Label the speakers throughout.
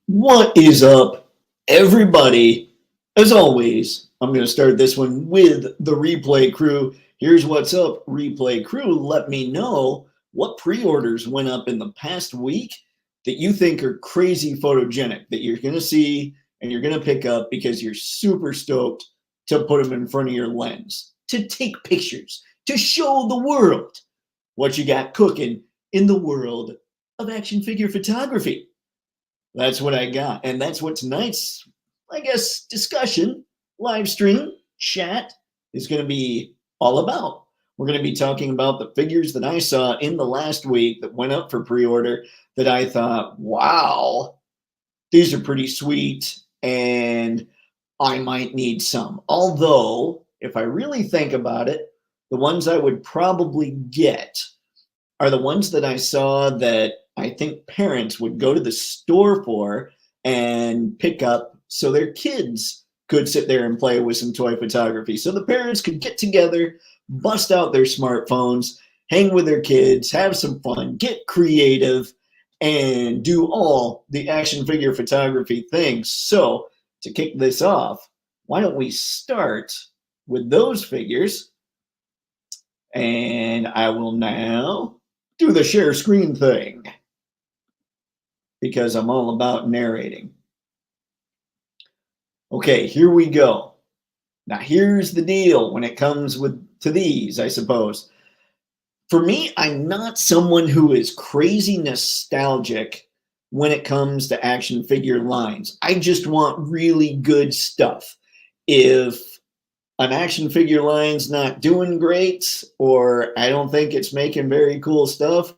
Speaker 1: What is up, everybody? As always, I'm going to start this one with the replay crew. Here's what's up, replay crew. Let me know what pre-orders went up in the past week that you think are crazy photogenic, that you're going to see and you're going to pick up because you're super stoked to put them in front of your lens, to take pictures, to show the world what you got cooking in the world of action figure photography. That's what I got. And that's what tonight's, I guess, discussion, live stream, chat is going to be all about. We're going to be talking about the figures that I saw in the last week that went up for pre-order that I thought, wow, these are pretty sweet and I might need some. Although, if I really think about it, the ones I would probably get are the ones that I saw that I think parents would go to the store for and pick up so their kids could sit there and play with some toy photography. So the parents could get together, bust out their smartphones, hang with their kids, have some fun, get creative, and do all the action figure photography things. So to kick this off, why don't we start with those figures? And I will now do the share screen thing because I'm all about narrating. Okay, here we go. Now here's the deal when it comes to these, I suppose. For me, I'm not someone who is crazy nostalgic when it comes to action figure lines. I just want really good stuff. If an action figure line's not doing great, or I don't think it's making very cool stuff,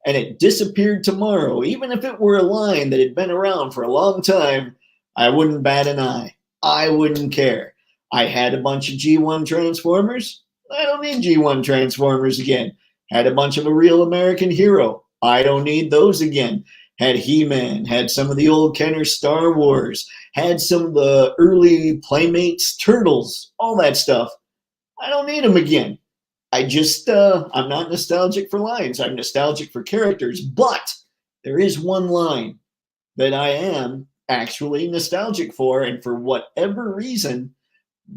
Speaker 1: and it disappeared tomorrow, even if it were a line that had been around for a long time, I wouldn't bat an eye. I wouldn't care. I had a bunch of G1 Transformers. I don't need G1 Transformers again. Had a bunch of A Real American Hero. I don't need those again. Had He-Man, had some of the old Kenner Star Wars, had some of the early Playmates Turtles, all that stuff. I don't need them again. I'm not nostalgic for lines. I'm nostalgic for characters, but there is one line that I am actually nostalgic for, and for whatever reason,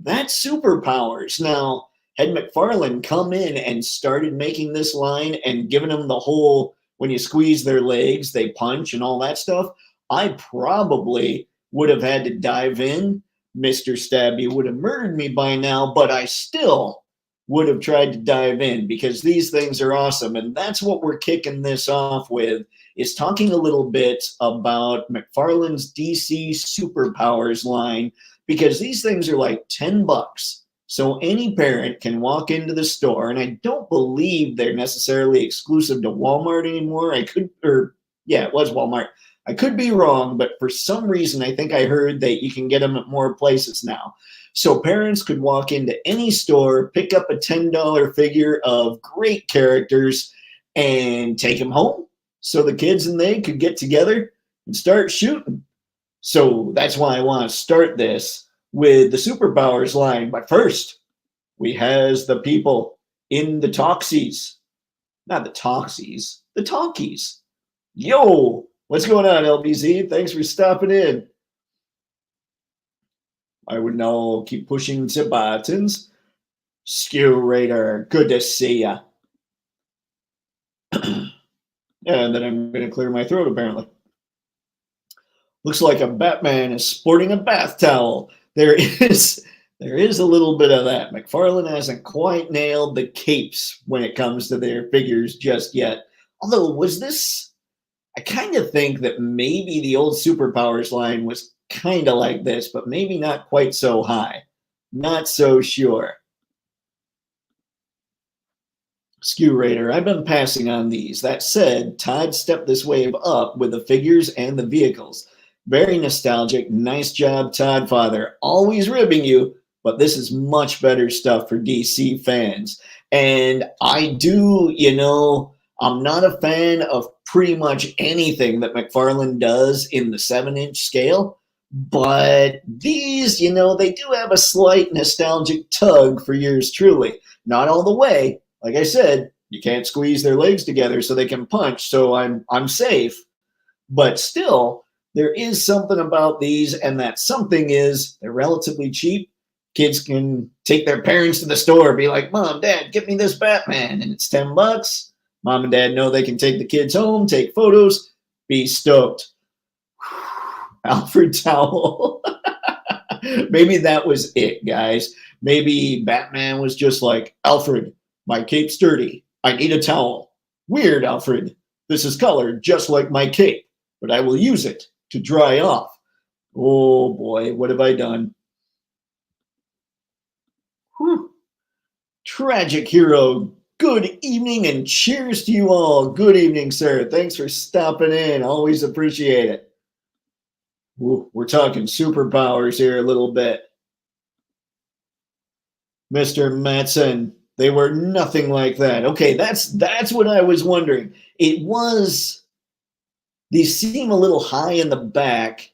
Speaker 1: that's Superpowers. Now, had McFarlane come in and started making this line and given them the whole, when you squeeze their legs, they punch and all that stuff, I probably would have had to dive in. Mr. Stabby would have murdered me by now, but I still would have tried to dive in because these things are awesome. And that's what we're kicking this off with, is talking a little bit about McFarlane's DC Superpowers line, because these things are like $10. So any parent can walk into the store, and I don't believe they're necessarily exclusive to Walmart anymore. It was Walmart. I could be wrong, but for some reason, I think I heard that you can get them at more places now. So parents could walk into any store, pick up a $10 figure of great characters, and take them home so the kids and they could get together and start shooting. So that's why I want to start this with the Superpowers line. But first, we has the people in the Toxies. Not the Toxies, the Talkies. Yo, what's going on, LBZ? Thanks for stopping in. I would now keep pushing the buttons. Skew Raider, good to see ya. And then I'm going to clear my throat, apparently. Looks like a Batman is sporting a bath towel. There is a little bit of that. McFarlane hasn't quite nailed the capes when it comes to their figures just yet. Although, I kind of think that maybe the old Superpowers line was kind of like this, but maybe not quite so high. Not so sure. Skew Raider, I've been passing on these. That said, Todd stepped this wave up with the figures and the vehicles. Very nostalgic. Nice job, Todd Father. Always ribbing you, but this is much better stuff for DC fans. And I do, I'm not a fan of pretty much anything that McFarlane does in the 7-inch scale, but these, they do have a slight nostalgic tug for yours truly. Not all the way. Like I said, you can't squeeze their legs together so they can punch, so I'm safe. But still, there is something about these, and that something is they're relatively cheap. Kids can take their parents to the store, be like, Mom, Dad, get me this Batman, and it's $10. Mom and Dad know they can take the kids home, take photos, be stoked. Alfred towel. Maybe that was it, guys. Maybe Batman was just like, Alfred, my cape's dirty. I need a towel. Weird, Alfred. This is colored just like my cape, but I will use it to dry off. Oh boy, what have I done? Whew. Tragic hero. Good evening and cheers to you all. Good evening, sir. Thanks for stopping in. Always appreciate it. Ooh, we're talking superpowers here a little bit. Mr. Matson, they were nothing like that. Okay, that's what I was wondering. It was, these seem a little high in the back.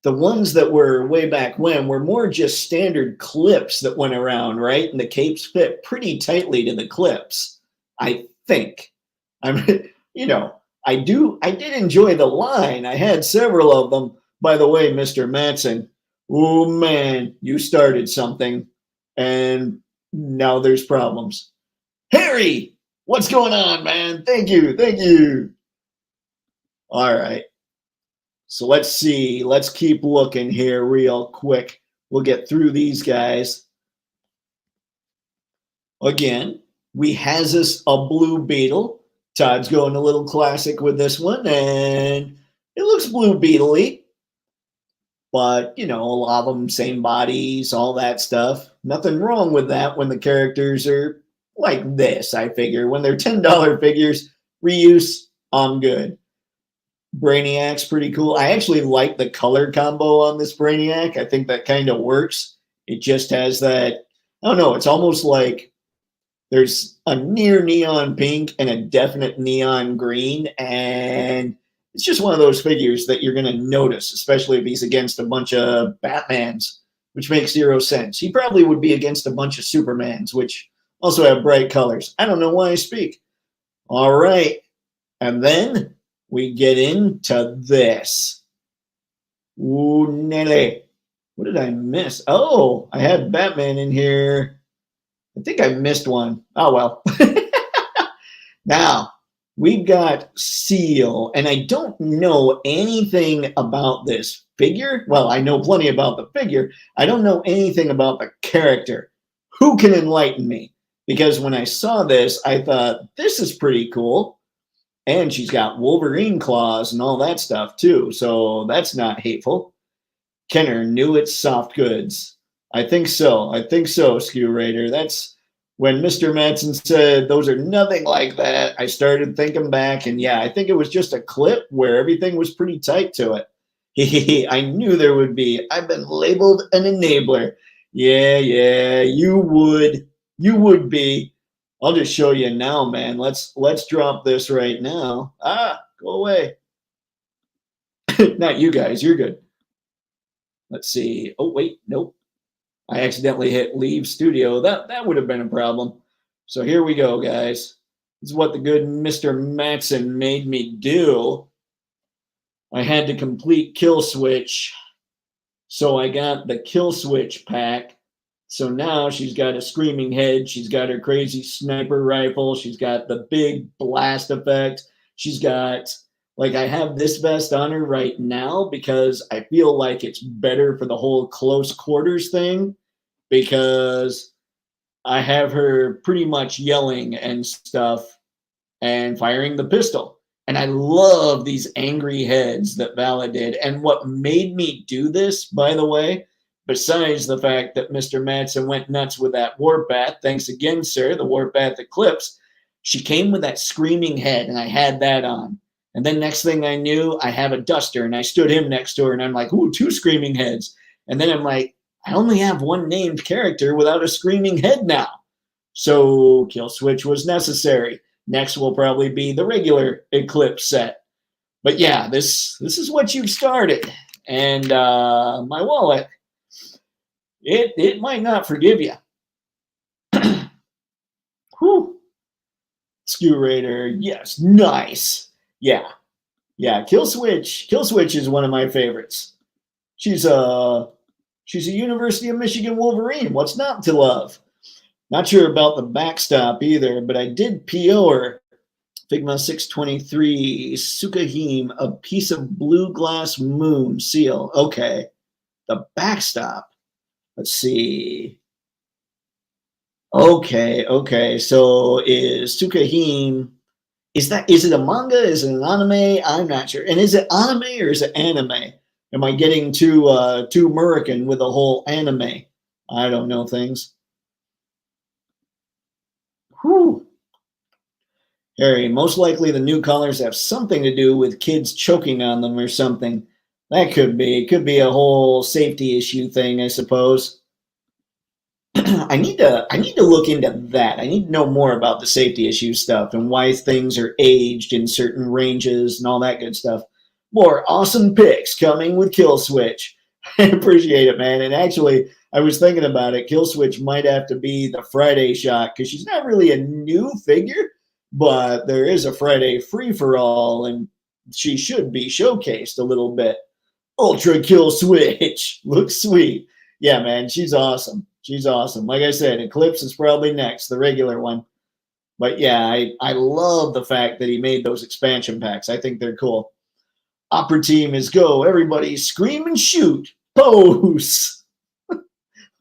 Speaker 1: The ones that were way back when were more just standard clips that went around, right? And the capes fit pretty tightly to the clips, I think. I'm, I did enjoy the line. I had several of them. By the way, Mr. Matson, oh man, you started something, and now there's problems. Harry, what's going on, man? Thank you. All right. So let's see. Let's keep looking here real quick. We'll get through these guys. Again, we has us a Blue Beetle. Todd's going a little classic with this one, and it looks Blue Beetle-y. But, a lot of them, same bodies, all that stuff. Nothing wrong with that when the characters are like this, I figure. When they're $10 figures, reuse, I'm good. Brainiac's pretty cool. I actually like the color combo on this Brainiac. I think that kind of works. It just has that, I don't know, it's almost like there's a near neon pink and a definite neon green, and it's just one of those figures that you're going to notice, especially if he's against a bunch of Batmans, which makes zero sense. He probably would be against a bunch of Supermans, which also have bright colors. I don't know why I speak. All right. And then we get into this. Ooh, Nelly. What did I miss? Oh, I had Batman in here. I think I missed one. Oh, well. Now, we've got Seal, and I don't know anything about this figure. Well, I know plenty about the figure. I don't know anything about the character. Who can enlighten me? Because when I saw this, I thought, this is pretty cool. And she's got Wolverine claws and all that stuff, too. So that's not hateful. Kenner knew it's soft goods. I think so, Skew Raider. That's when Mr. Matson said those are nothing like that. I started thinking back, and yeah, I think it was just a clip where everything was pretty tight to it. I knew there would be. I've been labeled an enabler. Yeah, you would be. I'll just show you now, man. Let's drop this right now. Go away. Not you guys. You're good. Let's see. Oh, wait. Nope. I accidentally hit leave studio. That would have been a problem. So here we go, guys. This is what the good Mr. Matson made me do. I had to complete Kill Switch. So I got the Kill Switch pack. So now she's got a screaming head. She's got her crazy sniper rifle. She's got the big blast effect. She's got, like, I have this vest on her right now because I feel like it's better for the whole close quarters thing, because I have her pretty much yelling and stuff and firing the pistol. And I love these angry heads that Vala did. And what made me do this, by the way, besides the fact that Mr. Matson went nuts with that Warpath, thanks again, sir, the Warpath Eclipse, she came with that screaming head, and I had that on. And then next thing I knew, I have a Duster, and I stood him next to her, and I'm like, ooh, 2 screaming heads. And then I'm like, I only have 1 named character without a screaming head now. So Kill Switch was necessary. Next will probably be the regular Eclipse set. But yeah, this is what you've started. And my wallet, it might not forgive you. Whew. Skew Raider, yes, nice. Yeah, Yeah, Kill Switch. Kill Switch is one of my favorites. She's a University of Michigan Wolverine. What's not to love? Not sure about the backstop either, but I did PO her. Figma 623, Sukahim, a piece of blue glass moon seal. Okay. The backstop. Let's see. Okay. So is Sukahim, is it a manga? Is it an anime? I'm not sure. And is it anime or is it anime? Am I getting too American with the whole anime? I don't know things. Whew. Harry, most likely the new colors have something to do with kids choking on them or something. That could be. It could be a whole safety issue thing, I suppose. I need to look into that. I need to know more about the safety issue stuff and why things are aged in certain ranges and all that good stuff. More awesome pics coming with Kill Switch. I appreciate it, man. And actually, I was thinking about it. Kill Switch might have to be the Friday shot because she's not really a new figure, but there is a Friday free-for-all, and she should be showcased a little bit. Ultra Kill Switch. Looks sweet. Yeah, man, she's awesome. She's awesome. Like I said, Eclipse is probably next, the regular one. But yeah, I love the fact that he made those expansion packs. I think they're cool. Opera team is go. Everybody scream and shoot. Pose.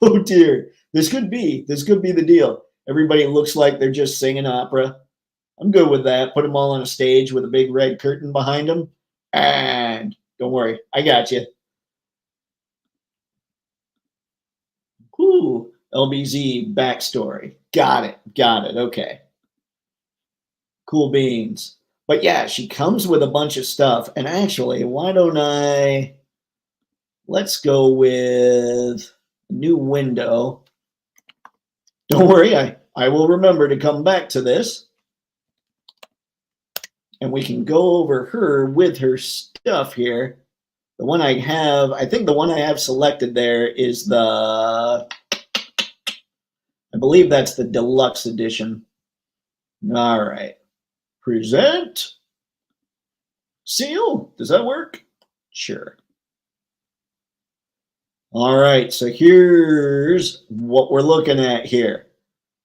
Speaker 1: Oh dear. This could be the deal. Everybody looks like they're just singing opera. I'm good with that. Put them all on a stage with a big red curtain behind them. And don't worry, I got you. Ooh, LBZ backstory. Got it. Okay. Cool beans. But yeah, she comes with a bunch of stuff. And actually, why don't let's go with a new window. Don't worry, I will remember to come back to this. And we can go over her with her stuff here. The one I have, I think the one I have selected there is I believe that's the deluxe edition. All right. Present. Seal. Does that work? Sure. All right. So here's what we're looking at here.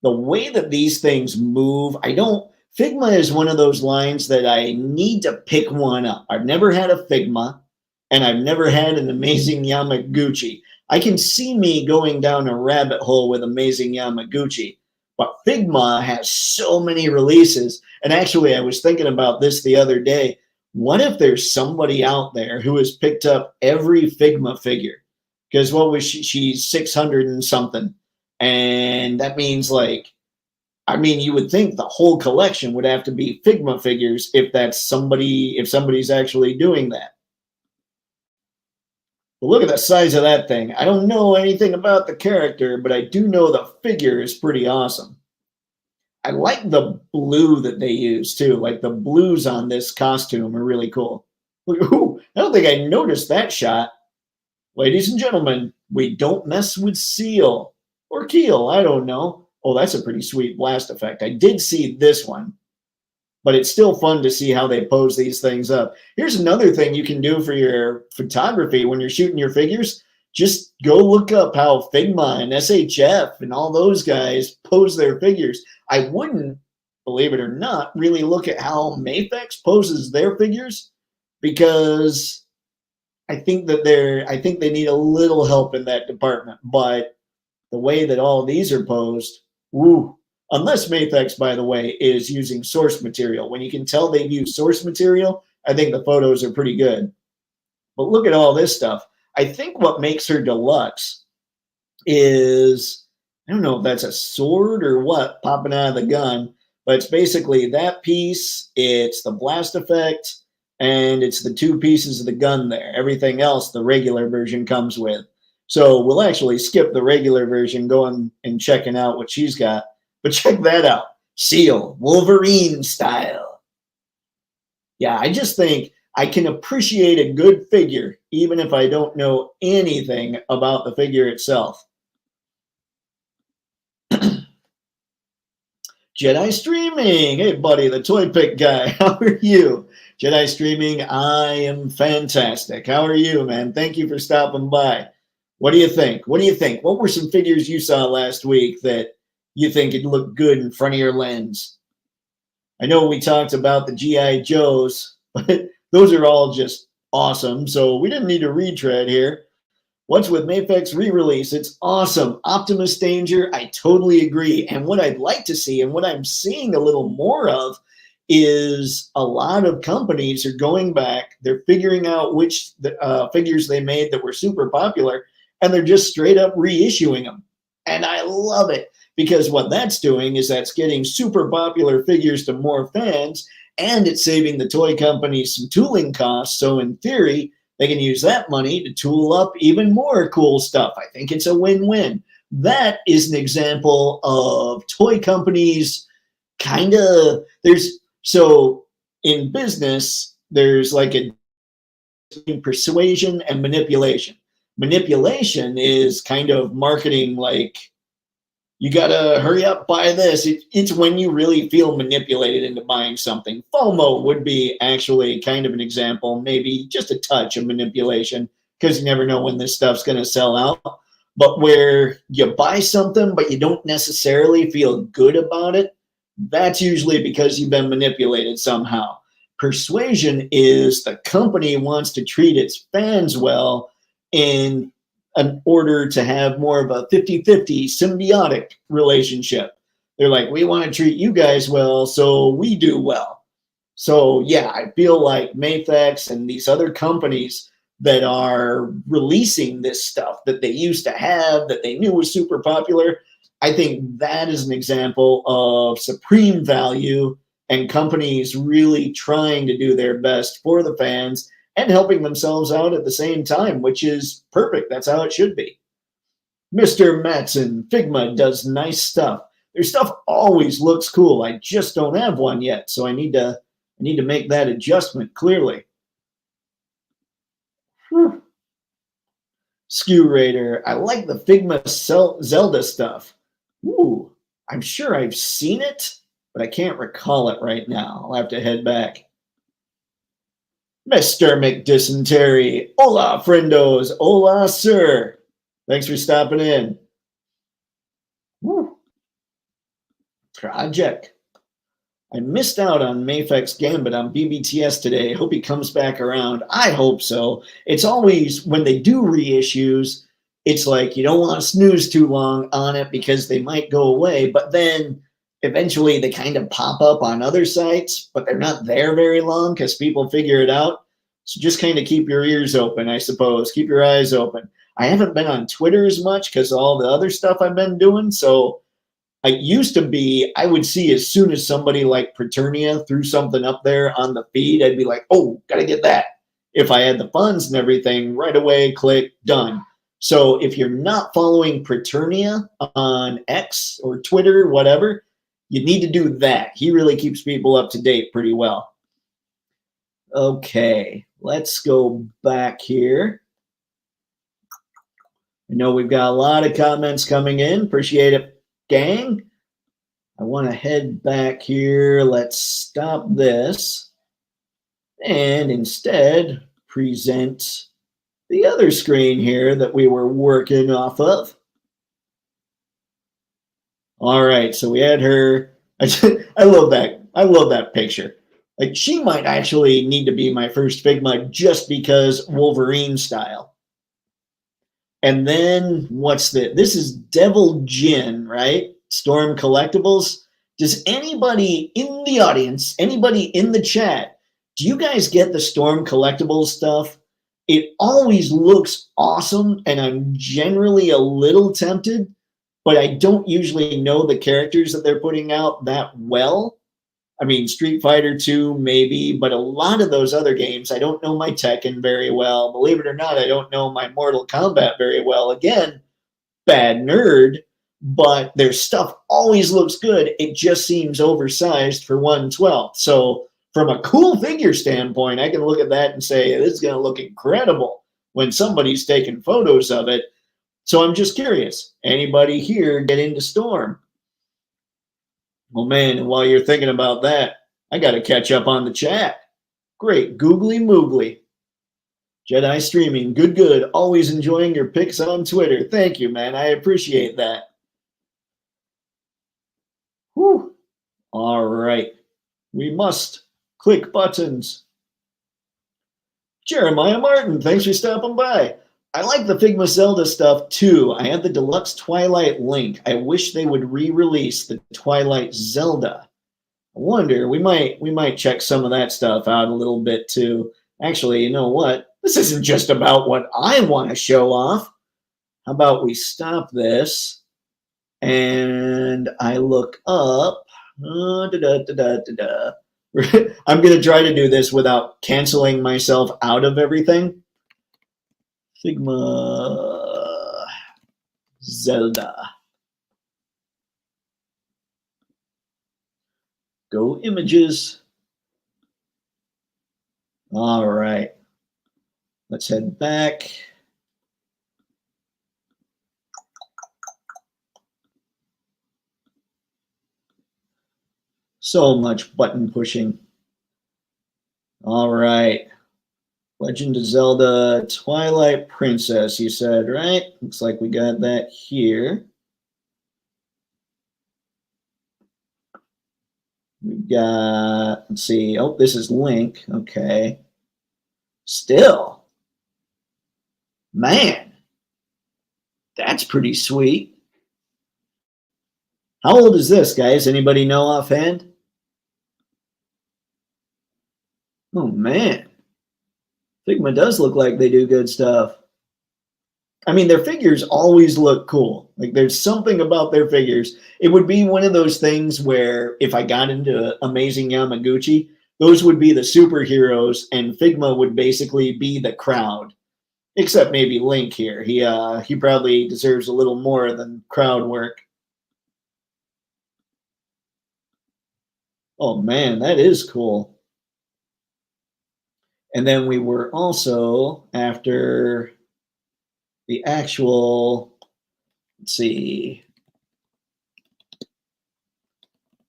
Speaker 1: The way that these things move, Figma is one of those lines that I need to pick one up. I've never had a Figma. And I've never had an Amazing Yamaguchi. I can see me going down a rabbit hole with Amazing Yamaguchi, but Figma has so many releases. And actually, I was thinking about this the other day. What if there's somebody out there who has picked up every Figma figure? Because what was she? She's 600 and something. And that means you would think the whole collection would have to be Figma figures if somebody's actually doing that. But look at the size of that thing. I don't know anything about the character, but I do know the figure is pretty awesome. I like the blue that they use too. Like the blues on this costume are really cool. Ooh, I don't think I noticed that shot. Ladies and gentlemen, we don't mess with Seal or Keel. I don't know. Oh, that's a pretty sweet blast effect. I did see this one. But it's still fun to see how they pose these things up. Here's another thing you can do for your photography when you're shooting your figures. Just go look up how Figma and SHF and all those guys pose their figures. I wouldn't, believe it or not, really look at how Mafex poses their figures because I think they need a little help in that department. But the way that all these are posed, woo. Unless Mafex, by the way, is using source material. When you can tell they've used source material, I think the photos are pretty good. But look at all this stuff. I think what makes her deluxe is, I don't know if that's a sword or what popping out of the gun, but it's basically that piece, it's the blast effect, and it's the two pieces of the gun there. Everything else the regular version comes with. So we'll actually skip the regular version, going and checking out what she's got. But check that out. Seal, Wolverine style. Yeah, I just think I can appreciate a good figure, even if I don't know anything about the figure itself. Jedi Streaming. Hey, buddy, the Toypixx guy. How are you? Jedi Streaming, I am fantastic. How are you, man? Thank you for stopping by. What do you think? What do you think? What were some figures you saw last week that you think would look good in front of your lens? I know we talked about the G.I. Joes, but those are all just awesome. So we didn't need to retread here. What's with Mafex re-release? It's awesome. Optimus Danger, I totally agree. And what I'd like to see, and what I'm seeing a little more of, is a lot of companies are going back. They're figuring out which figures they made that were super popular, and they're just straight up reissuing them. And I love it, because what that's doing is that's getting super popular figures to more fans, and it's saving the toy companies some tooling costs. So in theory, they can use that money to tool up even more cool stuff. I think it's a win-win. That is an example of toy companies so in business, there's like a persuasion and manipulation. Manipulation is kind of marketing, like, you gotta hurry up, buy this. It's when you really feel manipulated into buying something. FOMO would be actually kind of an example, maybe just a touch of manipulation, because you never know when this stuff's gonna sell out. But where you buy something, but you don't necessarily feel good about it, that's usually because you've been manipulated somehow. Persuasion is the company wants to treat its fans well in order to have more of a 50-50 symbiotic relationship. They're like, we want to treat you guys well, so we do well. So yeah, I feel like Mafex and these other companies that are releasing this stuff that they used to have, that they knew was super popular, I think that is an example of supreme value and companies really trying to do their best for the fans and helping themselves out at the same time, which is perfect. That's how it should be. Mr. Matson, Figma does nice stuff. Their stuff always looks cool. I just don't have one yet, so I need to make that adjustment clearly. Whew. Skew Raider, I like the Figma Zelda stuff. Ooh, I'm sure I've seen it, but I can't recall it right now. I'll have to head back. Mr. McDysentery, hola, friendos, hola, sir. Thanks for stopping in. Woo. Project. I missed out on Mafex Gambit on BBTS today. Hope he comes back around. I hope so. It's always, when they do reissues, it's like you don't want to snooze too long on it because they might go away, but then eventually they kind of pop up on other sites, but they're not there very long because people figure it out. So just kind of keep your ears open, I suppose. Keep your eyes open. I haven't been on Twitter as much because of all the other stuff I've been doing. So it used to be, I would see as soon as somebody like Preternia threw something up there on the feed, I'd be like, oh, got to get that. If I had the funds and everything, right away, click, done. So if you're not following Preternia on X or Twitter, whatever, you need to do that. He really keeps people up to date pretty well. Okay, let's go back here. I know we've got a lot of comments coming in. Appreciate it, gang. I want to head back here. Let's stop this and instead present the other screen here that we were working off of. All right, so we had her. I love that. I love that picture. Like, she might actually need to be my first Figma just because Wolverine style. And then what's this is Devil Jin, right? Storm Collectibles. Does anybody in the audience, anybody in the chat, do you guys get the Storm Collectibles stuff? It always looks awesome, and I'm generally a little tempted, but I don't usually know the characters that they're putting out that well. I mean, Street Fighter 2, maybe, but a lot of those other games, I don't know my Tekken very well. Believe it or not, I don't know my Mortal Kombat very well. Again, bad nerd, but their stuff always looks good. It just seems oversized for 1/12. So from a cool figure standpoint, I can look at that and say, this is going to look incredible when somebody's taking photos of it. So I'm just curious, anybody here get into Storm? Well, man, and while you're thinking about that, I got to catch up on the chat. Great, googly moogly. Jedi streaming, good, good. Always enjoying your pics on Twitter. Thank you, man. I appreciate that. Whew. All right. We must click buttons. Jeremiah Martin, thanks for stopping by. I like the Figma Zelda stuff too. I have the deluxe Twilight Link. I wish they would re-release the Twilight Zelda. I wonder, we might check some of that stuff out a little bit too. Actually, you know what? This isn't just about what I want to show off. How about we stop this and I look up. I'm going to try to do this without canceling myself out of everything. Figma Zelda. Go images. All right. Let's head back. So much button pushing. All right. Legend of Zelda Twilight Princess, you said, right? Looks like we got that here. We've got, let's see. Oh, this is Link. Okay. Still. Man. That's pretty sweet. How old is this, guys? Anybody know offhand? Oh, man. Figma does look like they do good stuff. I mean, their figures always look cool. Like, there's something about their figures. It would be one of those things where if I got into Amazing Yamaguchi, those would be the superheroes, and Figma would basically be the crowd. Except maybe Link here. He probably deserves a little more than crowd work. Oh, man, that is cool. And then we were also after the actual, let's see,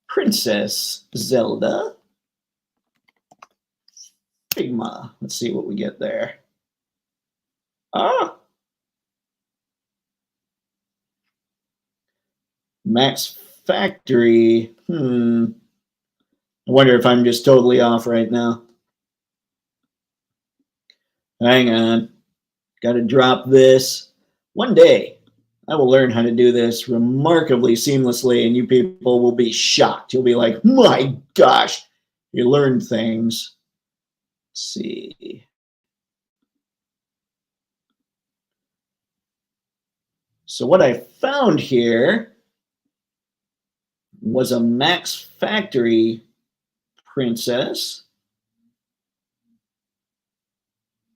Speaker 1: Princess Zelda. Figma. Let's see what we get there. Ah. Max Factory. I wonder if I'm just totally off right now. Hang on. Got to drop this. One day, I will learn how to do this remarkably seamlessly, and you people will be shocked. You'll be like, my gosh, you learned things. Let's see. So what I found here was a Max Factory princess.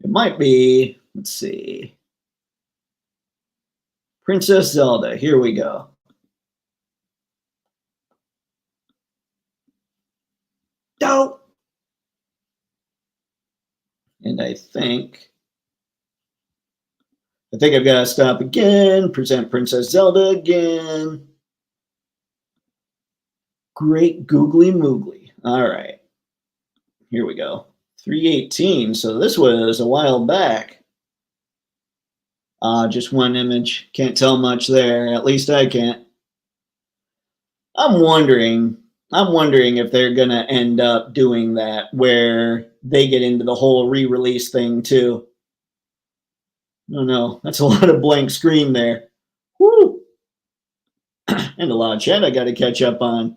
Speaker 1: It might be, let's see, Princess Zelda. Here we go. Dope. And I think I've got to stop again, present Princess Zelda again. Great googly moogly. All right. Here we go. 318. So this was a while back. Just one image. Can't tell much there. At least I can't. I'm wondering if they're going to end up doing that where they get into the whole re-release thing too. Oh no, that's a lot of blank screen there. Woo! And a lot of chat I got to catch up on.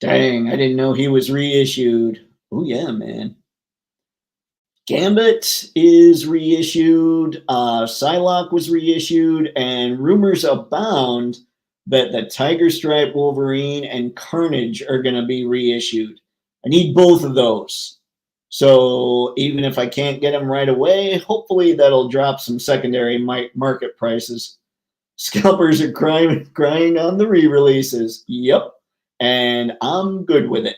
Speaker 1: Dang, I didn't know he was reissued. Oh yeah, man. Gambit is reissued. Psylocke was reissued, and rumors abound that the Tiger Stripe Wolverine and Carnage are going to be reissued. I need both of those. So even if I can't get them right away, hopefully that'll drop some secondary market prices. Scalpers are crying on the re-releases. Yep. And I'm good with it.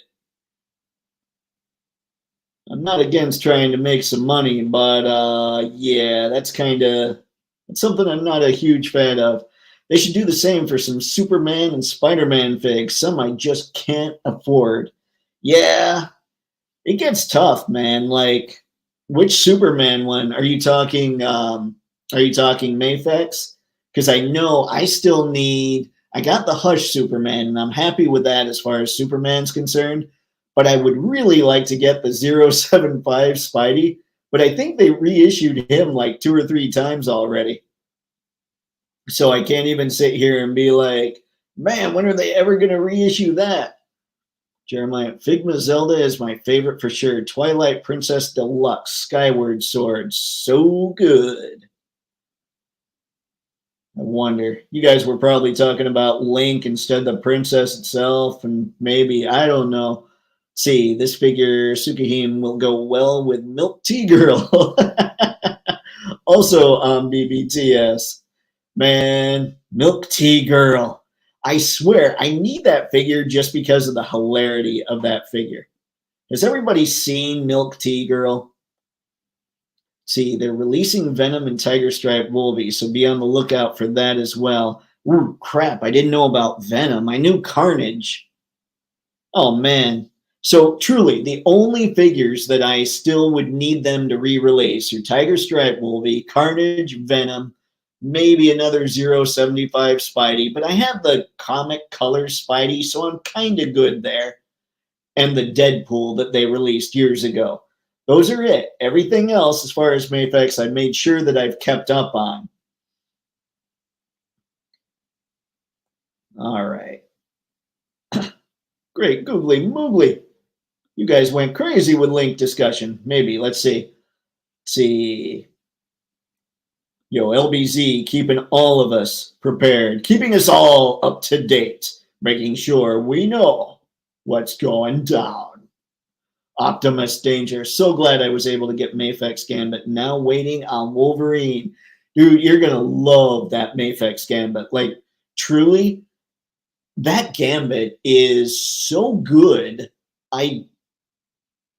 Speaker 1: I'm not against trying to make some money, but yeah, that's something I'm not a huge fan of. They should do the same for some Superman and Spider-Man figs. Some I just can't afford. Yeah, it gets tough, man. Like, which Superman one are you talking? Are you talking Mafex? Because I know I still need. I got the Hush Superman, and I'm happy with that as far as Superman's concerned. But I would really like to get the 075 Spidey. But I think they reissued him like 2 or 3 times already. So I can't even sit here and be like, man, when are they ever going to reissue that? Jeremiah, Figma Zelda is my favorite for sure. Twilight Princess Deluxe, Skyward Sword, so good. I wonder. You guys were probably talking about Link instead of the princess itself, and maybe, I don't know. See, this figure, Tsukihime, will go well with Milk Tea Girl. Also on BBTS. Man, Milk Tea Girl. I swear, I need that figure just because of the hilarity of that figure. Has everybody seen Milk Tea Girl? See, they're releasing Venom and Tiger Stripe Wolvie, so be on the lookout for that as well. Ooh, crap, I didn't know about Venom. I knew Carnage. Oh, man. So, truly, the only figures that I still would need them to re-release are Tiger Stripe Wolvie, Carnage, Venom, maybe another 075 Spidey, but I have the comic color Spidey, so I'm kind of good there. And the Deadpool that they released years ago. Those are it. Everything else, as far as Mafex, I made sure that I've kept up on. All right. Great, googly moogly. You guys went crazy with Link discussion. Maybe. Let's see. Yo, LBZ keeping all of us prepared, keeping us all up to date, making sure we know what's going down. Optimus Danger. So glad I was able to get Mafex Gambit. Now waiting on Wolverine. Dude, you're going to love that Mafex Gambit. Like, truly, that Gambit is so good. I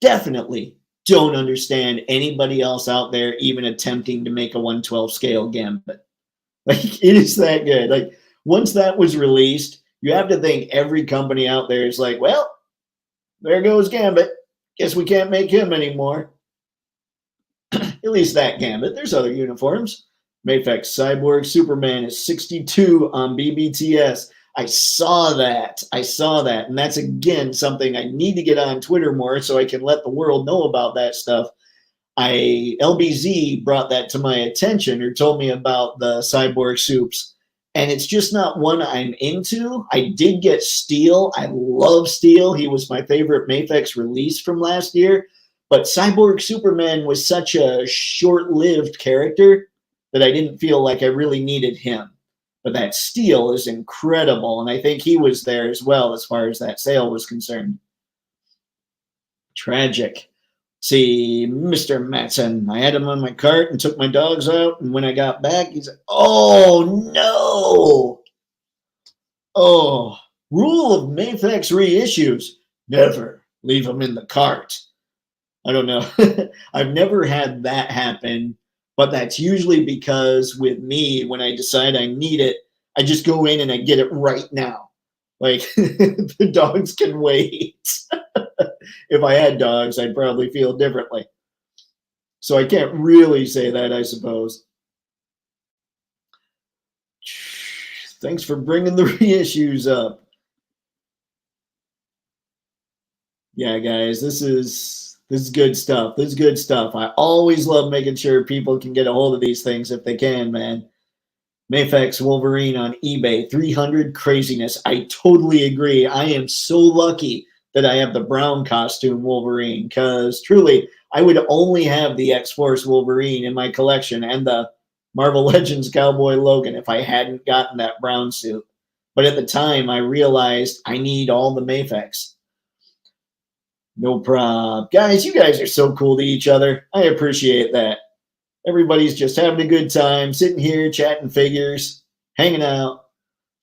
Speaker 1: definitely don't understand anybody else out there even attempting to make a 112 scale Gambit. Like, it is that good. Like, once that was released, you have to think every company out there is like, well, there goes Gambit. Guess we can't make him anymore. At least that Gambit. There's other uniforms. Mafex Cyborg Superman is 62 on BBTS. I saw that. And that's, again, something I need to get on Twitter more so I can let the world know about that stuff. LBZ brought that to my attention or told me about the Cyborg Soups. And it's just not one I'm into. I did get Steel. I love Steel. He was my favorite Mafex release from last year. But Cyborg Superman was such a short-lived character that I didn't feel like I really needed him. But that Steel is incredible, and I think he was there as well as far as that sale was concerned. Tragic. See, Mr. Matson, I had him on my cart and took my dogs out, and when I got back, he's like, oh, no. Oh, rule of Mafex reissues, never leave them in the cart. I don't know. I've never had that happen, but that's usually because with me, when I decide I need it, I just go in and I get it right now. Like, the dogs can wait. If I had dogs, I'd probably feel differently. So I can't really say that, I suppose. Thanks for bringing the reissues up. Yeah, guys, this is good stuff. This is good stuff. I always love making sure people can get a hold of these things if they can, man. Mafex Wolverine on eBay, 300 craziness. I totally agree. I am so lucky that I have the brown costume Wolverine, because truly, I would only have the X-Force Wolverine in my collection and the Marvel Legends Cowboy Logan if I hadn't gotten that brown suit. But at the time, I realized I need all the Mafex. No problem. Guys, you guys are so cool to each other. I appreciate that. Everybody's just having a good time, sitting here, chatting figures, hanging out.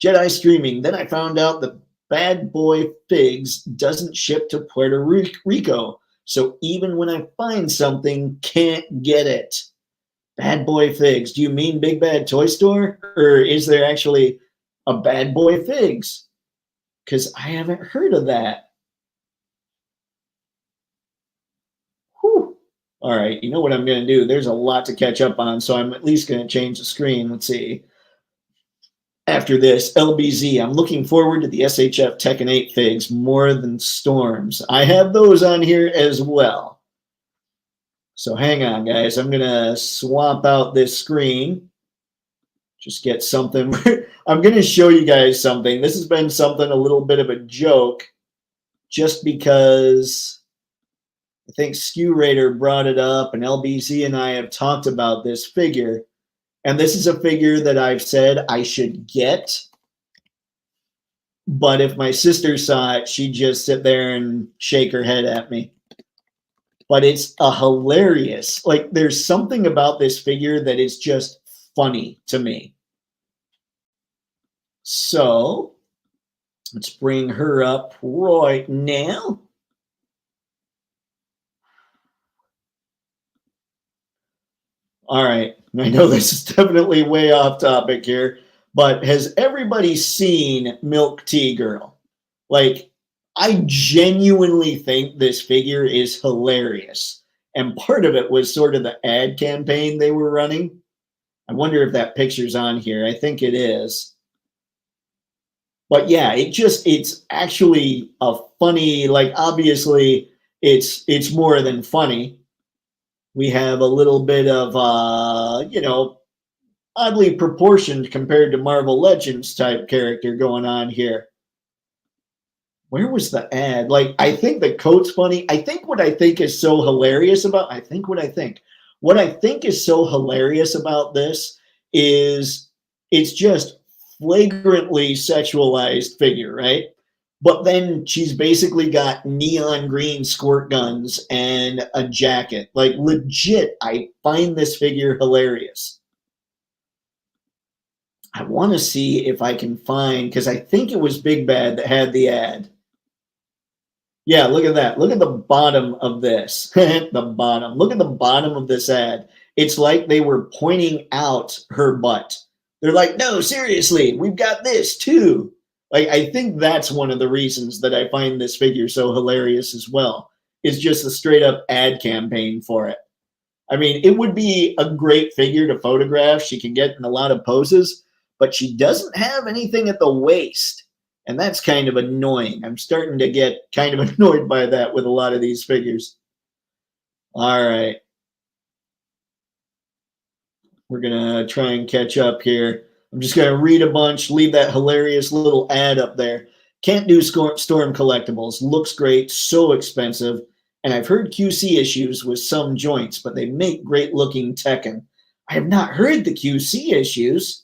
Speaker 1: Jedi streaming. Then I found out that Bad Boy Figs doesn't ship to Puerto Rico. So even when I find something, can't get it. Bad Boy Figs. Do you mean Big Bad Toy Store? Or is there actually a Bad Boy Figs? Because I haven't heard of that. Whew. All right, you know what I'm going to do? There's a lot to catch up on, so I'm at least going to change the screen. Let's see. After this, LBZ. I'm looking forward to the SHF Tekken 8 figs more than Storms. I have those on here as well. So hang on, guys. I'm going to swap out this screen. Just get something. I'm going to show you guys something. This has been something a little bit of a joke just because I think Skew Raider brought it up, and LBZ and I have talked about this figure. And this is a figure that I've said I should get. But if my sister saw it, she'd just sit there and shake her head at me. But it's a hilarious, like there's something about this figure that is just funny to me. So let's bring her up right now. All right. I know this is definitely way off topic here, but has everybody seen Milk Tea Girl? Like, I genuinely think this figure is hilarious. And part of it was sort of the ad campaign they were running. I wonder if that picture's on here. I think it is. But yeah, it's actually a funny, like obviously it's more than funny. We have a little bit of, oddly proportioned compared to Marvel Legends type character going on here. Where was the ad? Like, I think the coat's funny. I think what I think is so hilarious about, what I think is so hilarious about this is it's just flagrantly sexualized figure, right? But then she's basically got neon green squirt guns and a jacket. Like, legit, I find this figure hilarious. I want to see if I can find, because I think it was Big Bad that had the ad. Yeah, look at that. Look at the bottom of this. The bottom. Look at the bottom of this ad. It's like they were pointing out her butt. They're like, no, seriously, we've got this too. Like, I think that's one of the reasons that I find this figure so hilarious as well, is just a straight up ad campaign for it. I mean, it would be a great figure to photograph. She can get in a lot of poses, but she doesn't have anything at the waist. And that's kind of annoying. I'm starting to get kind of annoyed by that with a lot of these figures. All right. We're going to try and catch up here. I'm just going to read a bunch, leave that hilarious little ad up there. Can't do Storm collectibles. Looks great, so expensive. And I've heard QC issues with some joints, but they make great looking Tekken. I have not heard the QC issues.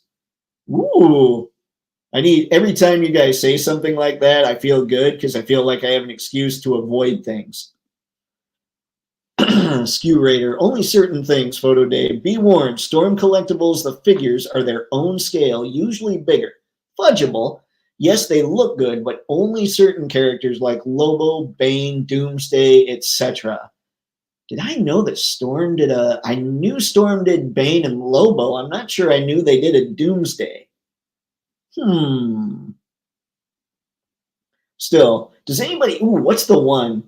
Speaker 1: Ooh. Every time you guys say something like that, I feel good because I feel like I have an excuse to avoid things. Skew Raider, only certain things, Photo Dave. Be warned, Storm collectibles, the figures are their own scale, usually bigger. Fudgeable. Yes, they look good, but only certain characters like Lobo, Bane, Doomsday, etc. Did I know that Storm did I knew Storm did Bane and Lobo. I'm not sure I knew they did a Doomsday. Still, does anybody, what's the one?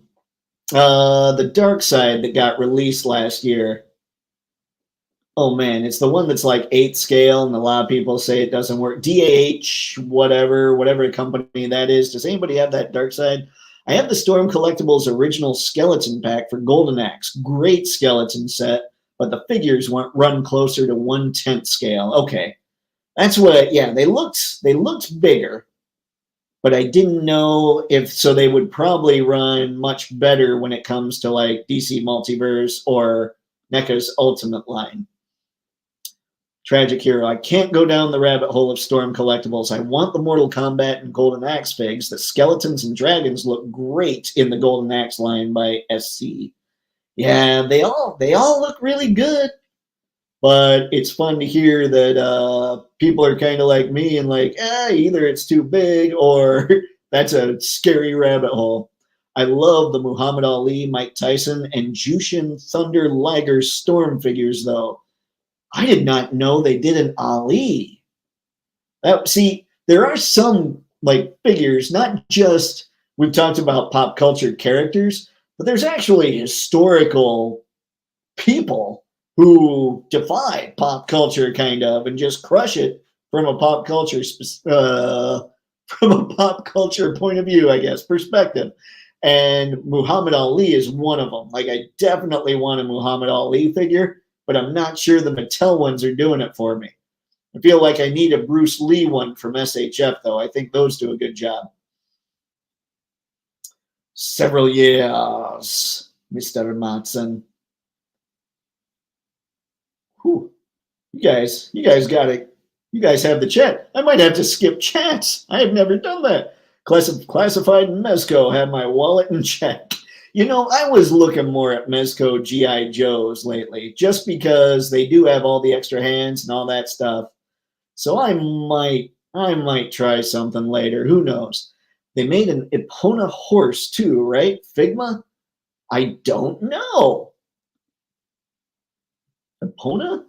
Speaker 1: The Dark Side that got released last year. Oh man, it's the one that's like 8th scale, and a lot of people say it doesn't work. DAH, whatever company that is. Does anybody have that Dark Side? I have the Storm Collectibles original skeleton pack for Golden Axe. Great skeleton set, but the figures run closer to 1/10 scale. Okay. That's what, yeah, they looked bigger, but I didn't know if, so they would probably run much better when it comes to like DC Multiverse or NECA's Ultimate line. Tragic Hero, I can't go down the rabbit hole of Storm collectibles. I want the Mortal Kombat and Golden Axe figs. The skeletons and dragons look great in the Golden Axe line by SC. Yeah, they all look really good. But it's fun to hear that people are kind of like me and like, either it's too big or that's a scary rabbit hole. I love the Muhammad Ali, Mike Tyson, and Jushin Thunder Liger Storm figures, though. I did not know they did an Ali. See, there are some like figures, not just we've talked about pop culture characters, but there's actually historical people who defy pop culture kind of and just crush it from a pop culture from a pop culture point of view, I guess, perspective. And Muhammad Ali is one of them. Like, I definitely want a Muhammad Ali figure, but I'm not sure the Mattel ones are doing it for me. I feel like I need a Bruce Lee one from SHF, though. I think those do a good job. Several years, Mr. Matson. Whew. You guys got it. You guys have the chat. I might have to skip chats. I have never done that. Classified Mezco had my wallet in check. You know, I was looking more at Mezco G.I. Joes lately, just because they do have all the extra hands and all that stuff. So I might try something later. Who knows? They made an Epona horse too, right? Figma? I don't know. Epona?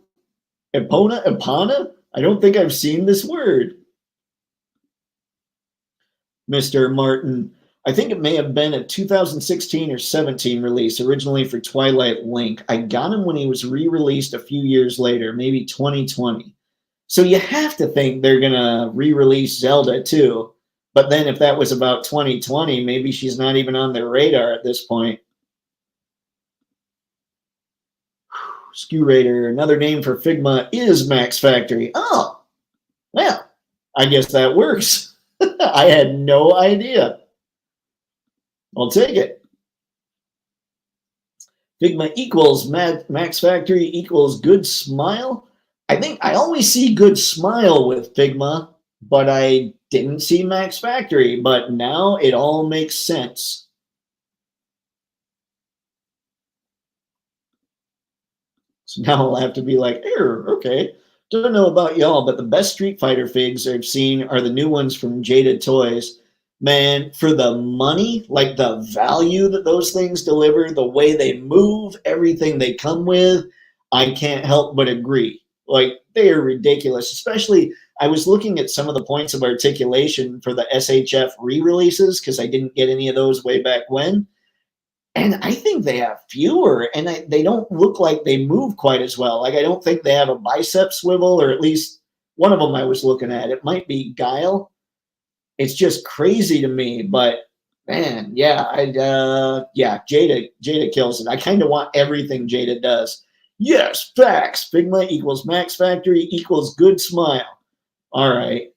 Speaker 1: Epona? I don't think I've seen this word. Mr. Martin, I think it may have been a 2016 or 17 release, originally for Twilight Link. I got him when he was re-released a few years later, maybe 2020. So you have to think they're going to re-release Zelda too. But then if that was about 2020, maybe she's not even on their radar at this point. Skew Raider, another name for Figma is Max Factory. Oh, well, I guess that works. I had no idea. I'll take it. Figma equals Max Factory equals Good Smile. I think I always see Good Smile with Figma, but I didn't see Max Factory. But now it all makes sense. So now I'll have to be like, okay. Don't know about y'all, but the best Street Fighter figs I've seen are the new ones from Jada Toys. Man, for the money, like the value that those things deliver, the way they move, everything they come with, I can't help but agree. Like, they are ridiculous. Especially, I was looking at some of the points of articulation for the SHF re-releases because I didn't get any of those way back when. And I think they have fewer, and they don't look like they move quite as well. Like, I don't think they have a bicep swivel, or at least one of them I was looking at. It might be Guile. It's just crazy to me, but man, yeah, Jada kills it. I kind of want everything Jada does. Yes, facts. Figma equals Max Factory equals Good Smile. All right.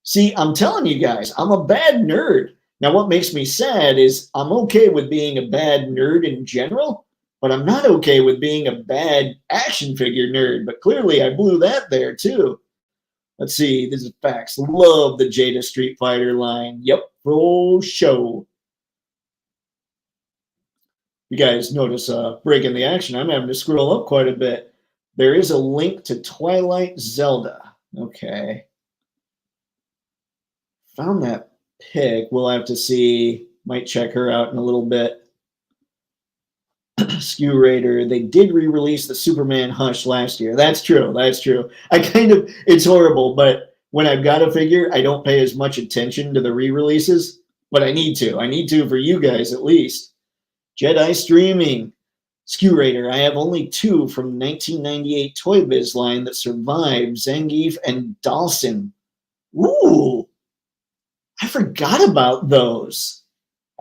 Speaker 1: See, I'm telling you guys, I'm a bad nerd. Now, what makes me sad is I'm okay with being a bad nerd in general, but I'm not okay with being a bad action figure nerd. But clearly, I blew that there too. Let's see. This is facts. Love the Jada Street Fighter line. Yep, for show. You guys notice breaking the action. I'm having to scroll up quite a bit. There is a link to Twilight Zelda. Okay. Found that pick. We'll have to see. Might check her out in a little bit. Skew Raider. They did re-release the Superman Hush last year. That's true. That's true. It's horrible, but when I've got a figure, I don't pay as much attention to the re-releases, but I need to. I need to for you guys at least. Jedi Streaming. Skew Raider. I have only two from 1998 Toy Biz line that survived, Zangief and Dawson. Ooh. I forgot about those.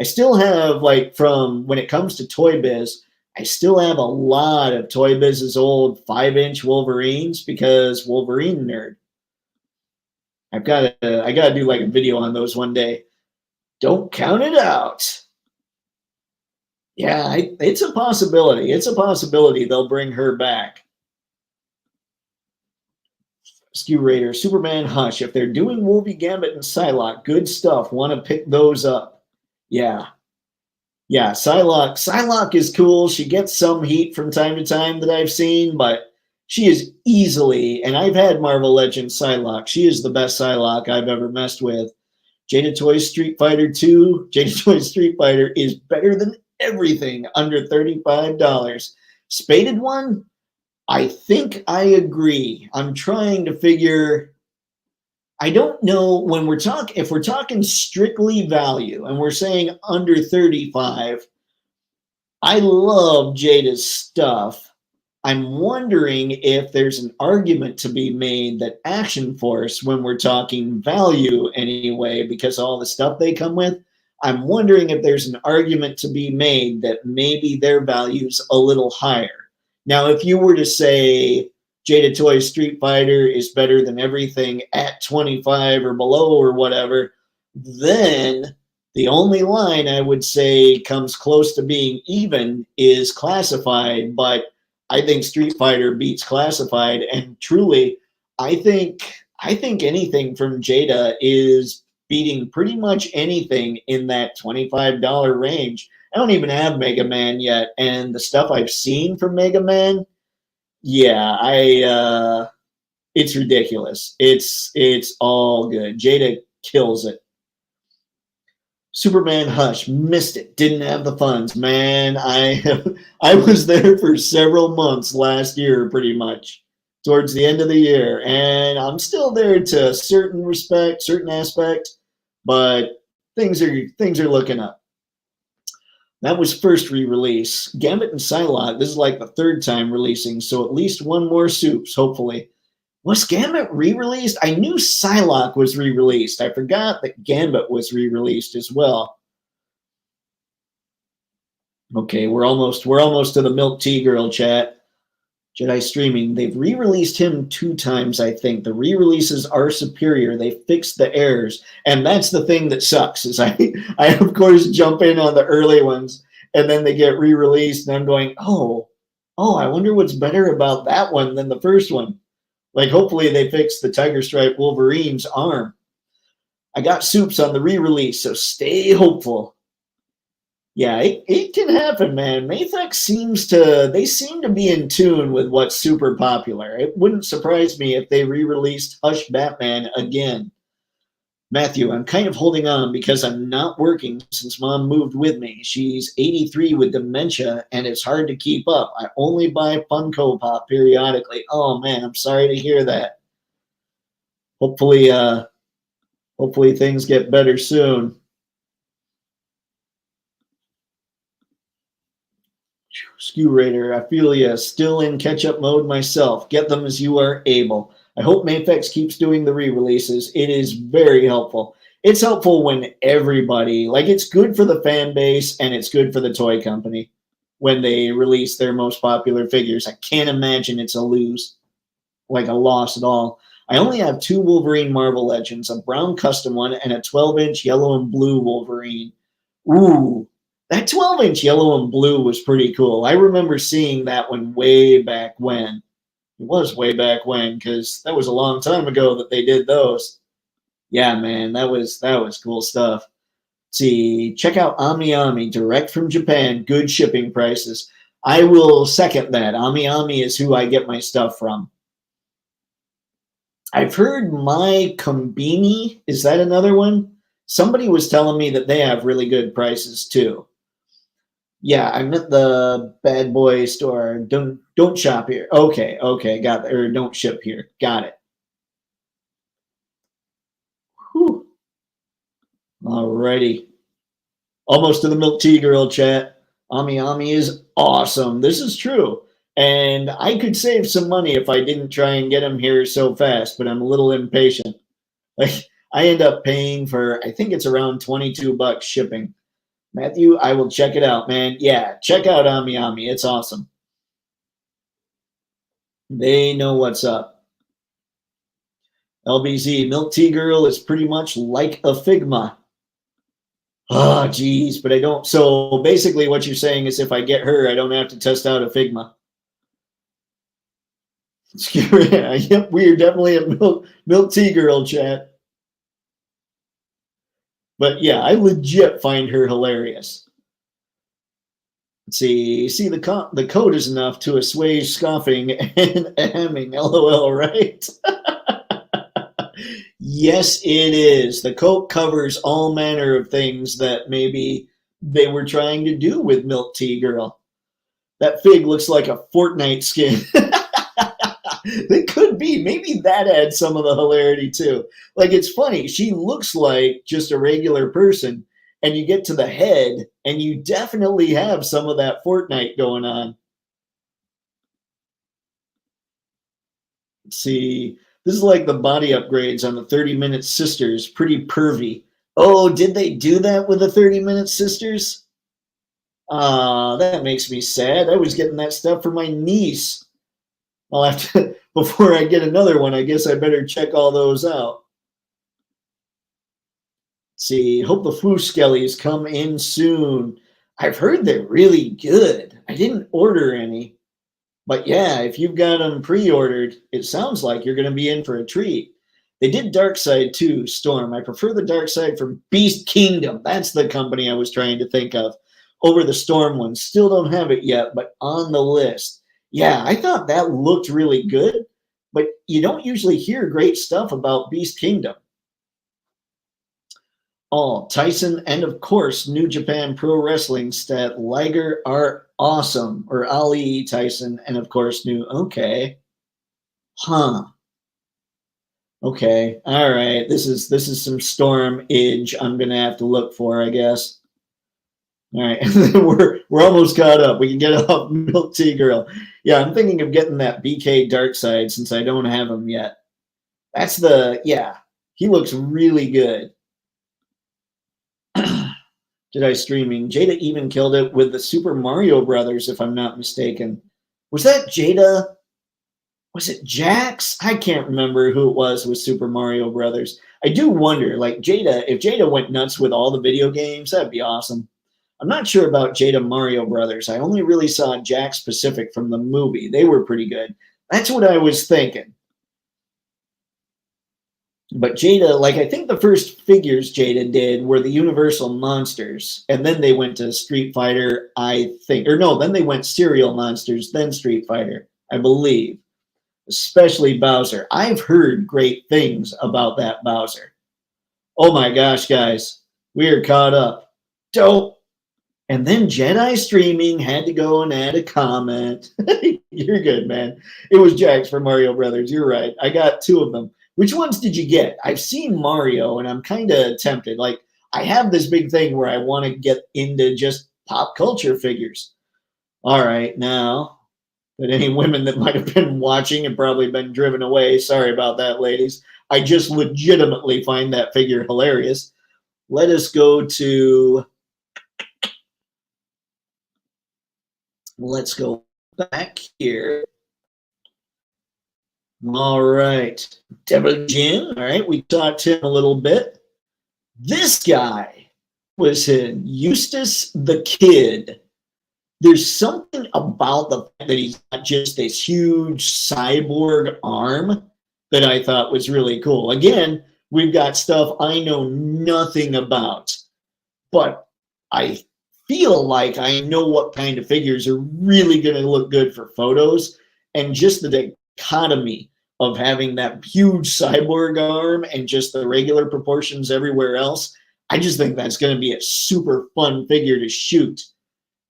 Speaker 1: I still have, like, from when it comes to Toy Biz, I still have a lot of Toy Biz's old 5-inch Wolverines because Wolverine nerd. I gotta do like a video on those one day. Don't count it out. Yeah, it's a possibility. It's a possibility they'll bring her back. Skew Raider, Superman Hush. If they're doing Wolvie Gambit and Psylocke, good stuff. Want to pick those up. Yeah. Yeah, Psylocke is cool. She gets some heat from time to time that I've seen, but she is easily, and I've had Marvel Legends Psylocke. She is the best Psylocke I've ever messed with. Jada Toys Street Fighter 2. Jada Toys Street Fighter is better than everything under $35. Spaded one? I think I agree. I'm trying to figure, I don't know when we're talking, if we're talking strictly value and we're saying under 35, I love Jada's stuff. I'm wondering if there's an argument to be made that Action Force, when we're talking value anyway, because all the stuff they come with, I'm wondering if there's an argument to be made that maybe their value's a little higher. Now, if you were to say Jada Toys Street Fighter is better than everything at 25 or below or whatever, then the only line I would say comes close to being even is Classified, but I think Street Fighter beats Classified, and truly, I think anything from Jada is beating pretty much anything in that $25 range. I don't even have Mega Man yet, and the stuff I've seen from Mega Man, yeah, it's ridiculous. It's all good. Jada kills it. Superman Hush, missed it, didn't have the funds, man. I was there for several months last year, pretty much towards the end of the year, and I'm still there to a certain aspect, but things are looking up. That was first re-release. Gambit and Psylocke, this is like the third time releasing, so at least one more soups, hopefully. Was Gambit re-released? I knew Psylocke was re-released. I forgot that Gambit was re-released as well. Okay, we're almost to the Milk Tea Girl chat. Jedi Streaming. They've re-released him 2 times, I think. The re-releases are superior. They fixed the errors. And that's the thing that sucks, is I of course jump in on the early ones, and then they get re-released, and I'm going, oh, I wonder what's better about that one than the first one. Like, hopefully they fix the Tiger Stripe Wolverine's arm. I got soups on the re-release, so stay hopeful. Yeah, it can happen, man. Maythex seem to be in tune with what's super popular. It wouldn't surprise me if they re-released Hush Batman again. Matthew, I'm kind of holding on because I'm not working since Mom moved with me. She's 83 with dementia, and it's hard to keep up. I only buy Funko Pop periodically. Oh, man, I'm sorry to hear that. Hopefully things get better soon. Skew Raider, I feel ya. Still in catch-up mode myself. Get them as you are able. I hope Mayfex keeps doing the re-releases. It is very helpful. It's helpful when everybody, like, it's good for the fan base and it's good for the toy company when they release their most popular figures. I can't imagine it's a loss at all. I only have 2 Wolverine Marvel Legends, a brown custom one and a 12-inch yellow and blue Wolverine. Ooh, that 12-inch yellow and blue was pretty cool. I remember seeing that one way back when. It was way back when, because that was a long time ago that they did those. Yeah, man, that was cool stuff. Let's see, check out Ami Ami, direct from Japan, good shipping prices. I will second that. Ami Ami is who I get my stuff from. I've heard My Kombini, is that another one? Somebody was telling me that they have really good prices too. Yeah, I'm at the Bad Boy store. Don't shop here. Okay, got it. Or don't ship here. Got it. Whew. Alrighty. Almost to the Milk Tea Girl chat. Ami Ami is awesome. This is true. And I could save some money if I didn't try and get them here so fast, but I'm a little impatient. Like, I end up paying for, I think it's around $22 shipping. Matthew, I will check it out, man. Yeah, check out Ami Ami. It's awesome. They know what's up. LBZ, Milk Tea Girl is pretty much like a Figma. Oh, geez, but I don't. So basically what you're saying is if I get her, I don't have to test out a Figma. Yep, we are definitely a Milk Tea Girl chat. But yeah, I legit find her hilarious. Let's see, the code is enough to assuage scoffing and hemming. LOL, right? Yes, it is. The coat covers all manner of things that maybe they were trying to do with Milk Tea Girl. That fig looks like a Fortnite skin. It could be. Maybe that adds some of the hilarity too. Like, it's funny. She looks like just a regular person, and you get to the head, and you definitely have some of that Fortnite going on. Let's see. This is like the body upgrades on the 30-Minute Sisters. Pretty pervy. Oh, did they do that with the 30-Minute Sisters? That makes me sad. I was getting that stuff for my niece. I'll have to, before I get another one, I guess I better check all those out. Let's see, hope the Foo Skellies come in soon. I've heard they're really good. I didn't order any. But yeah, if you've got them pre-ordered, it sounds like you're going to be in for a treat. They did Dark Side too, Storm. I prefer the Dark Side from Beast Kingdom. That's the company I was trying to think of. Over the Storm one. Still don't have it yet, but on the list. Yeah, I thought that looked really good, but you don't usually hear great stuff about Beast Kingdom. Oh, Tyson and, of course, New Japan Pro Wrestling stat Liger are awesome. Or Ali, Tyson, and, of course, New. Okay. Huh. Okay. All right. This is some Storm-age I'm going to have to look for, I guess. All right. we're almost caught up. We can get off Milk Tea Girl. Yeah, I'm thinking of getting that BK Dark Side since I don't have him yet. That's yeah, he looks really good. Jedi streaming. Jada even killed it with the Super Mario Brothers, if I'm not mistaken. Was that Jada? Was it Jax? I can't remember who it was with Super Mario Brothers. I do wonder, like Jada, if Jada went nuts with all the video games, that'd be awesome. I'm not sure about Jada Mario Brothers. I only really saw Jax Pacific from the movie. They were pretty good. That's what I was thinking. But Jada, like, I think the first figures Jada did were the Universal Monsters, and then they went to Street Fighter, I think. Or no, then they went Serial Monsters, then Street Fighter, I believe. Especially Bowser. I've heard great things about that Bowser. Oh my gosh, guys. We are caught up. Dope. And then Jedi streaming had to go and add a comment. You're good, man. It was Jax for Mario Brothers. You're right. I got two of them. Which ones did you get? I've seen Mario, and I'm kind of tempted. Like, I have this big thing where I want to get into just pop culture figures. All right, now, that any women that might have been watching and probably been driven away, sorry about that, ladies. I just legitimately find that figure hilarious. Let us go to... Let's go back here. All right. Devil Jin. All right. We talked to him a little bit. This guy was in Eustace the Kid. There's something about the fact that he's not just this huge cyborg arm that I thought was really cool. Again, we've got stuff I know nothing about, but I feel like I know what kind of figures are really going to look good for photos, and just the dichotomy of having that huge cyborg arm and just the regular proportions everywhere else. I just think that's going to be a super fun figure to shoot.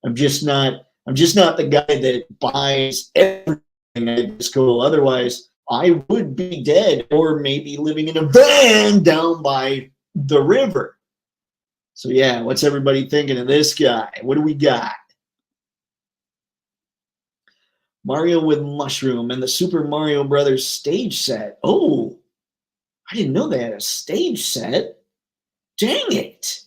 Speaker 1: I'm just not the guy that buys everything that's cool. Otherwise, I would be dead or maybe living in a van down by the river. So yeah, what's everybody thinking of this guy? What do we got? Mario with Mushroom and the Super Mario Brothers stage set. Oh, I didn't know they had a stage set. Dang it.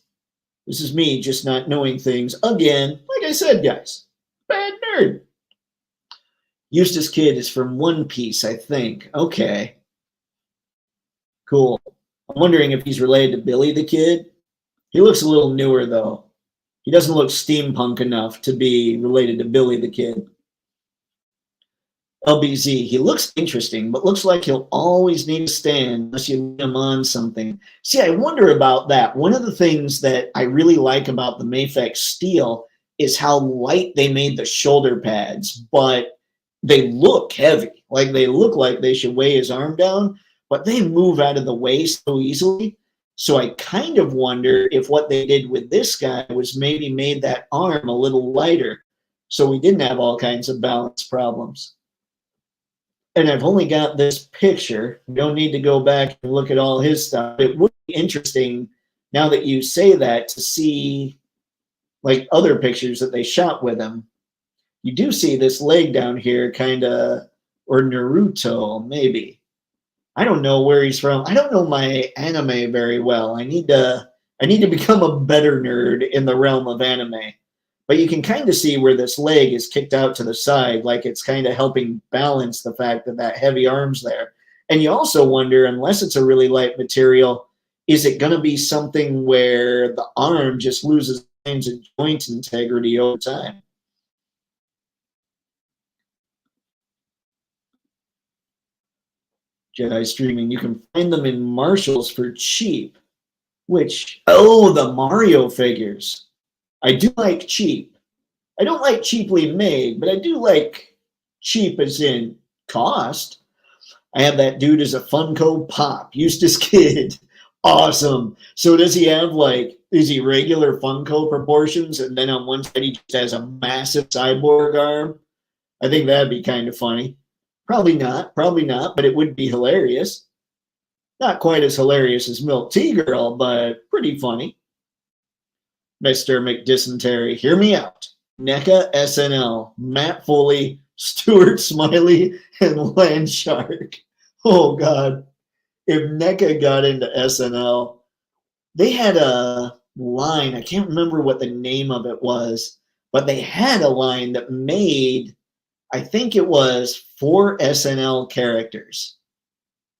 Speaker 1: This is me just not knowing things again. Like I said, guys, bad nerd. Eustace Kid is from One Piece, I think. Okay. Cool. I'm wondering if he's related to Billy the Kid. He looks a little newer, though. He doesn't look steampunk enough to be related to Billy the Kid. LBZ, he looks interesting, but looks like he'll always need a stand unless you leave him on something. See, I wonder about that. One of the things that I really like about the Mafex Steel is how light they made the shoulder pads, but they look heavy. Like, they look like they should weigh his arm down, but they move out of the way so easily. So I kind of wonder if what they did with this guy was maybe made that arm a little lighter, so we didn't have all kinds of balance problems. and I've only got this picture. You don't need to go back and look at all his stuff. It would be interesting now that you say that to see like other pictures that they shot with him. You do see this leg down here, kind of, or Naruto, maybe. I don't know where he's from. I don't know my anime very well. I need to become a better nerd in the realm of anime. But you can kind of see where this leg is kicked out to the side, like it's kind of helping balance the fact that that heavy arm's there. And you also wonder, unless it's a really light material, is it going to be something where the arm just loses lines of joint integrity over time? Jedi streaming, you can find them in Marshalls for cheap. Which, oh, the Mario figures. I do like cheap. I don't like cheaply made, but I do like cheap as in cost. I have that dude as a Funko Pop, Eustace Kid. Awesome. So does he have like, is he regular Funko proportions? And then on one side he just has a massive cyborg arm? I think that'd be kind of funny. Probably not, but it would be hilarious. Not quite as hilarious as Milk Tea Girl, but pretty funny. Mr. McDysentery, hear me out. NECA SNL, Matt Foley, Stuart Smiley, and Landshark. Oh, God. If NECA got into SNL, they had a line, I can't remember what the name of it was, but they had a line that made, I think it was 4 SNL characters.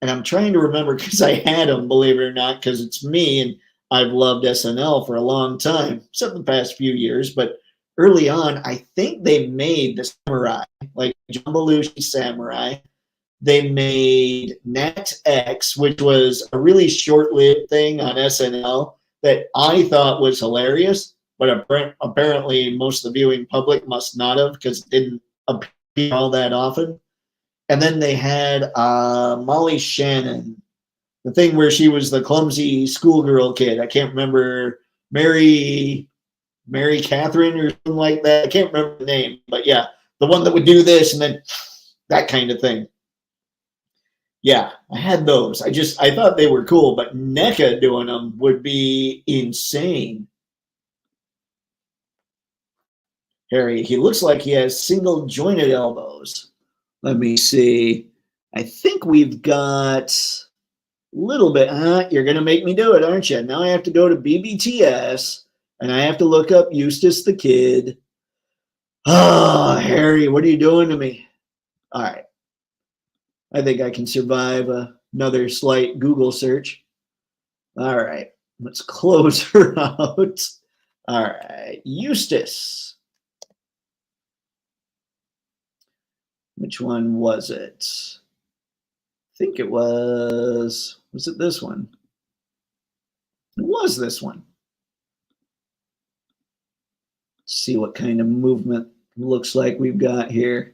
Speaker 1: And I'm trying to remember because I had them, believe it or not, because it's me and I've loved SNL for a long time, except the past few years. But early on, I think they made the samurai, like John Belushi Samurai. They made Nat X, which was a really short-lived thing on SNL that I thought was hilarious, but apparently most of the viewing public must not have because it didn't appear all that often. And then they had Molly Shannon, the thing where she was the clumsy schoolgirl kid. I can't remember, Mary Catherine or something like that. I can't remember the name, but yeah, the one that would do this and then that kind of thing. Yeah, I had those. I thought they were cool, but NECA doing them would be insane. Harry, he looks like he has single jointed elbows. Let me see. I think we've got a little bit. You're going to make me do it, aren't you? Now I have to go to BBTS and I have to look up Eustace the Kid. Oh, Harry, what are you doing to me? All right. I think I can survive another slight Google search. All right. Let's close her out. All right. Eustace. Which one was it? I think it was it this one? It was this one. Let's see what kind of movement looks like we've got here.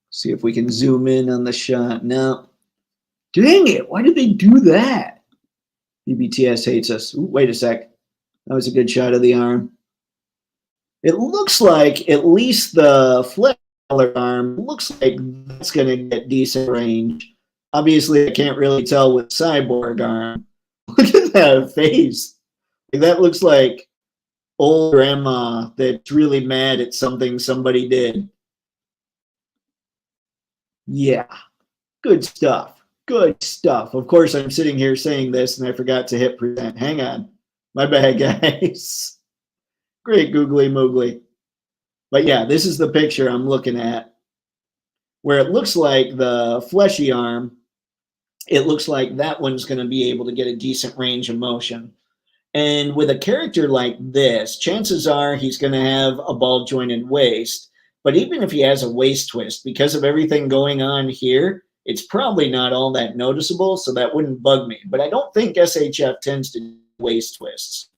Speaker 1: See if we can zoom in on the shot. No. Dang it, why did they do that? BBTS hates us. Ooh, wait a sec. That was a good shot of the arm. It looks like at least the flesh color arm looks like that's going to get decent range. Obviously, I can't really tell with cyborg arm. Look at that face. Like, that looks like old grandma that's really mad at something somebody did. Yeah, good stuff. Good stuff. Of course, I'm sitting here saying this and I forgot to hit present. Hang on. My bad, guys. Great googly moogly. But yeah, this is the picture I'm looking at where it looks like the fleshy arm, it looks like that one's going to be able to get a decent range of motion. And with a character like this, chances are he's going to have a ball jointed waist. But even if he has a waist twist, because of everything going on here, it's probably not all that noticeable, so that wouldn't bug me. But I don't think SHF tends to do waist twists.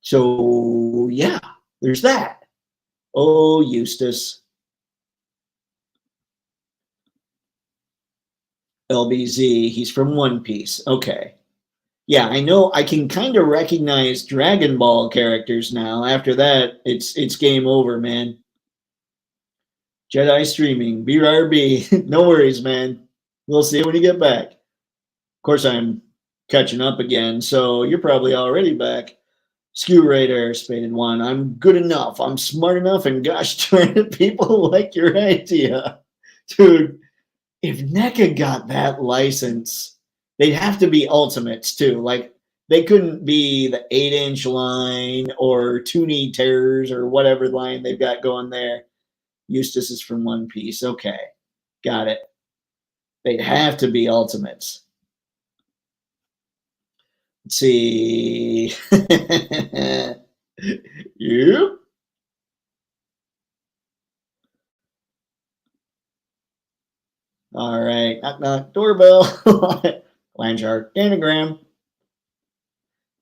Speaker 1: So, yeah, there's that. Oh, Eustace. LBZ, he's from One Piece. Okay. Yeah, I know I can kind of recognize Dragon Ball characters now. After that, it's game over, man. Jedi streaming, BRB. No worries, man. We'll see when you get back. Of course, I'm catching up again, so you're probably already back. Skew Raider, Spaded One. I'm good enough. I'm smart enough, and gosh darn it, people like your idea. Dude, if NECA got that license, they'd have to be ultimates too. Like, they couldn't be the 8-inch line or Toonie Terrors or whatever line they've got going there. Eustace is from One Piece. Okay, got it. They'd have to be ultimates. Let's see. Yep. All right. Knock, knock. Doorbell. Landshark. Danagram.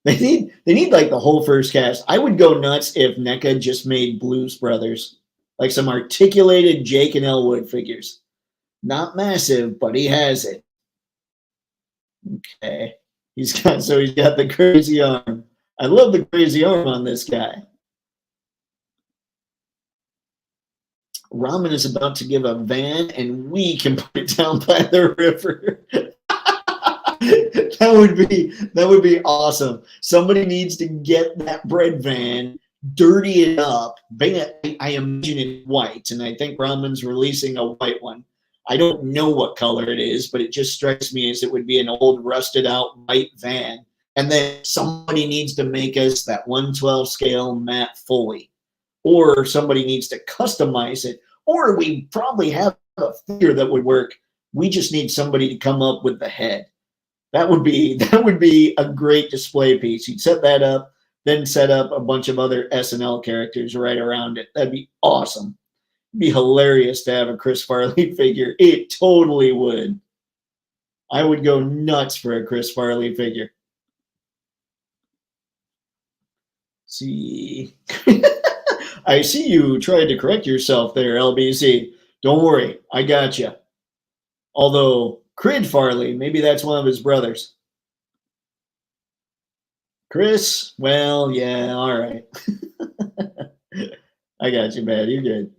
Speaker 1: They need like the whole first cast. I would go nuts if NECA just made Blues Brothers, like some articulated Jake and Elwood figures. Not massive, but he has it. Okay. He's got the crazy arm. I love the crazy arm on this guy. Ramen is about to give a van, and we can put it down by the river. That would be awesome. Somebody needs to get that bread van, dirty it up. I imagine it white, and I think Ramen's releasing a white one. I don't know what color it is, but it just strikes me as it would be an old rusted out white van. And then somebody needs to make us that 1/12 scale matte Foley, or somebody needs to customize it, or we probably have a figure that would work. We just need somebody to come up with the head. That would be a great display piece. You'd set that up, then set up a bunch of other SNL characters right around it. That'd be awesome. It'd be hilarious to have a Chris Farley figure. It totally would. I would go nuts for a Chris Farley figure. Let's see. I see you tried to correct yourself there, LBC. Don't worry, I got you. Although Crid Farley, maybe that's one of his brothers. Chris, well, yeah, all right. I got you, man. You're good.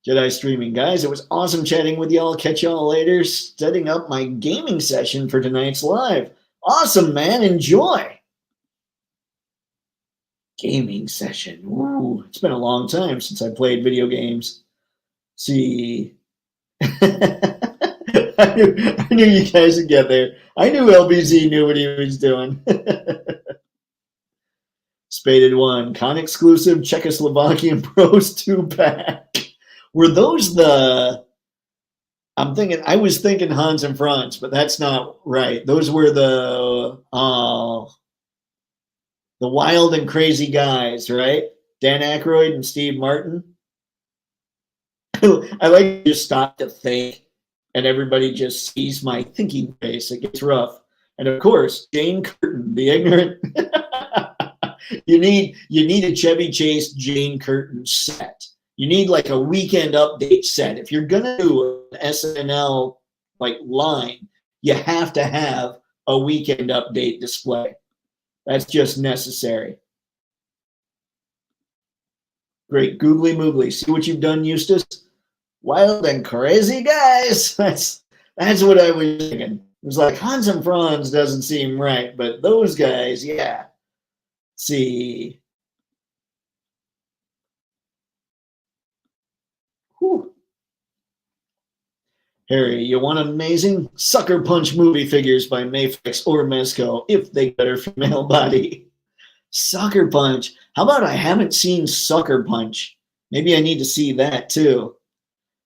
Speaker 1: Jedi streaming, guys. It was awesome chatting with y'all. Catch y'all later. Setting up my gaming session for tonight's live. Awesome, man. Enjoy. Gaming session. Ooh, it's been a long time since I played video games. Let's see. I knew you guys would get there. I knew LBZ knew what he was doing. Spaded One, con exclusive Czechoslovakian Pros 2-pack. Were those the? I was thinking Hans and Franz, but that's not right. Those were the wild and crazy guys, right? Dan Aykroyd and Steve Martin. I like to just stop to think, and everybody just sees my thinking face. It gets rough. And of course, Jane Curtin, the ignorant. You need a Chevy Chase Jane Curtin set. You need like a weekend update set. If you're gonna do an SNL like line, you have to have a weekend update display. That's just necessary. Great, googly moogly. See what you've done, Eustace? Wild and crazy guys. That's what I was thinking. It was like Hans and Franz doesn't seem right, but those guys, yeah. Let's see. Whew. Harry, you want amazing Sucker Punch movie figures by Mayfix or Mezco if they get her female body? Sucker Punch. How about I haven't seen Sucker Punch? Maybe I need to see that too.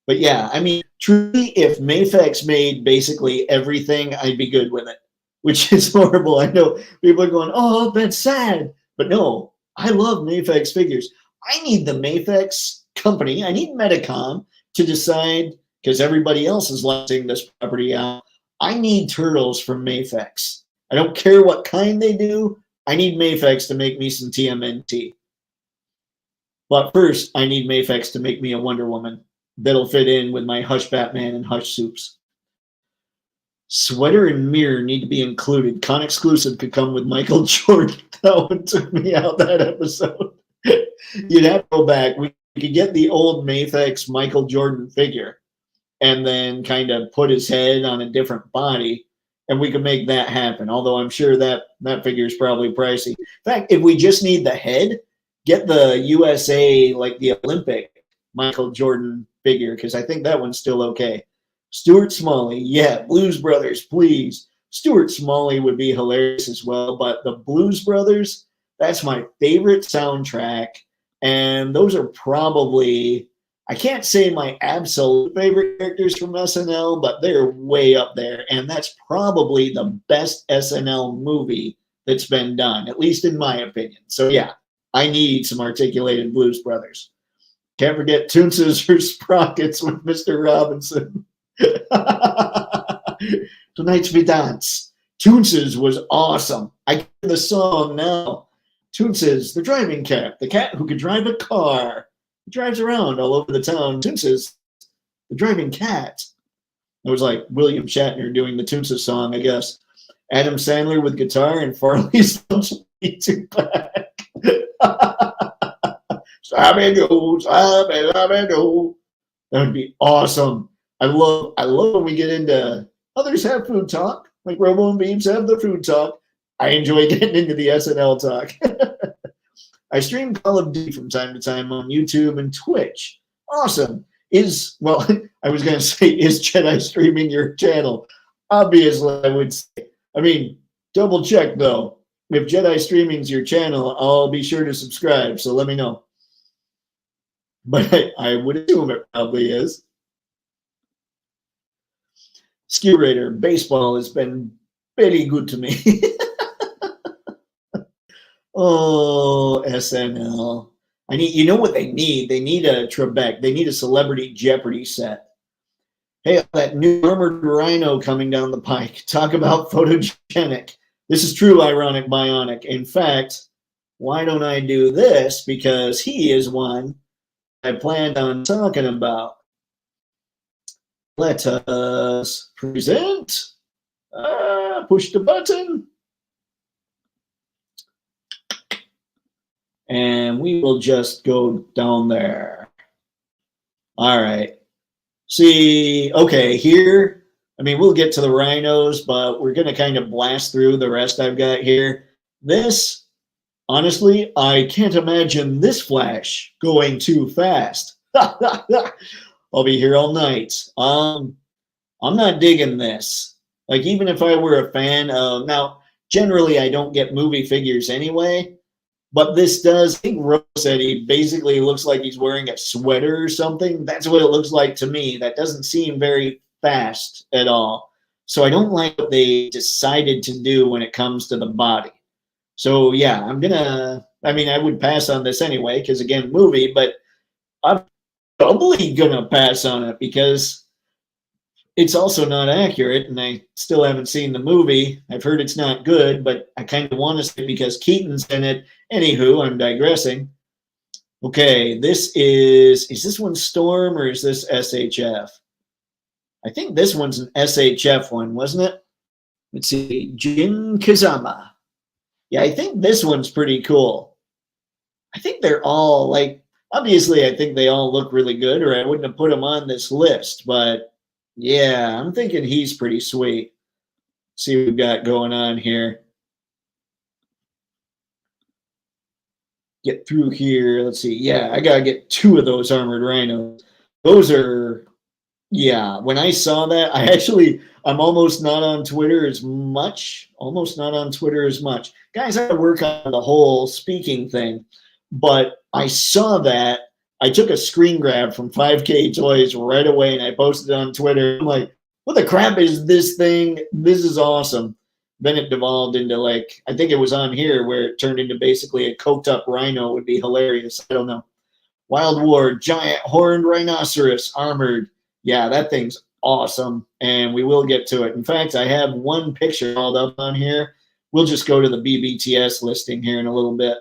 Speaker 1: But yeah, I mean, truly, if Mayfix made basically everything, I'd be good with it, which is horrible. I know people are going, oh, that's sad. But no, I love Mayfix figures. I need the Mayfix company. I need Medicom to decide, because everybody else is letting this property out. I need turtles from Mayfix. I don't care what kind they do. I need Mayfix to make me some TMNT. But first, I need Mayfix to make me a Wonder Woman that'll fit in with my Hush Batman and Hush Soups. Sweater and mirror need to be included. Con exclusive could come with Michael Jordan. That one took me out that episode. You'd have to go back. We we could get the old Mafex Michael Jordan figure and then kind of put his head on a different body, and we could make that happen. Although I'm sure that figure is probably pricey. In fact, if we just need the head, get the USA, like the Olympic Michael Jordan figure, because I think that one's still okay. Stuart Smalley, yeah, Blues Brothers, please. Stuart Smalley would be hilarious as well, but the Blues Brothers, that's my favorite soundtrack, and those are probably, I can't say my absolute favorite characters from SNL, but they're way up there, and that's probably the best SNL movie that's been done, at least in my opinion. So yeah, I need some articulated Blues Brothers. Can't forget Toonses or Sprockets with Mr. Robinson. Tonight's we dance. Toonses was awesome. I get the song now. Toonses, the driving cat, the cat who could drive a car. He drives around all over the town. Toonses, the driving cat. It was like William Shatner doing the Toonses song, I guess. Adam Sandler with guitar and Farley's Tupac. That would be awesome. I love when we get into others have food talk, like Robo and Beams have the food talk. I enjoy getting into the SNL talk. I stream Call of Duty from time to time on YouTube and Twitch. Awesome. I was going to say, is Jedi streaming your channel? Obviously, I would say. I mean, double check, though. If Jedi streaming's your channel, I'll be sure to subscribe, so let me know. But I would assume it probably is. Ski Raider, baseball has been very good to me. Oh, SNL. You know what they need? They need a Trebek. They need a Celebrity Jeopardy set. Hey, that new armored RHINO coming down the pike. Talk about photogenic. This is true ironic bionic. In fact, why don't I do this? Because he is one I planned on talking about. Let us present. Push the button. And we will just go down there. All right. See, okay, here, I mean, we'll get to the RHINOs, but we're going to kind of blast through the rest I've got here. This, honestly, I can't imagine this Flash going too fast. I'll be here all night. I'm not digging this. Like, even if I were a fan of, now, generally I don't get movie figures anyway, but this does, I think Rose said he basically looks like he's wearing a sweater or something. That's what it looks like to me. That doesn't seem very fast at all. So I don't like what they decided to do when it comes to the body. So yeah, I would pass on this anyway, because again, movie, but I'm doubly gonna pass on it because it's also not accurate, and I still haven't seen the movie. I've heard it's not good, but I kind of want to see it because Keaton's in it. Anywho, I'm digressing. Okay, is this one Storm or is this SHF? I think this one's an SHF one, wasn't it? Let's see, Jin Kazama. Yeah, I think this one's pretty cool. I think they're all, like, obviously I think they all look really good, or I wouldn't have put them on this list, but yeah, I'm thinking he's pretty sweet. Let's see what we've got going on here. Get through here. Let's see. Yeah, I got to get 2 of those armored RHINOs. Those are, yeah, when I saw that, I'm almost not on Twitter as much. Guys, I gotta work on the whole speaking thing, but I saw that. I took a screen grab from 5K Toys right away and I posted it on Twitter. I'm like, what the crap is this thing? This is awesome. Then it devolved into, like, I think it was on here where it turned into basically a coked up RHINO. Would be hilarious. I don't know. Wild War, giant horned rhinoceros, armored. Yeah, that thing's awesome. And we will get to it. In fact, I have one picture called up on here. We'll just go to the BBTS listing here in a little bit.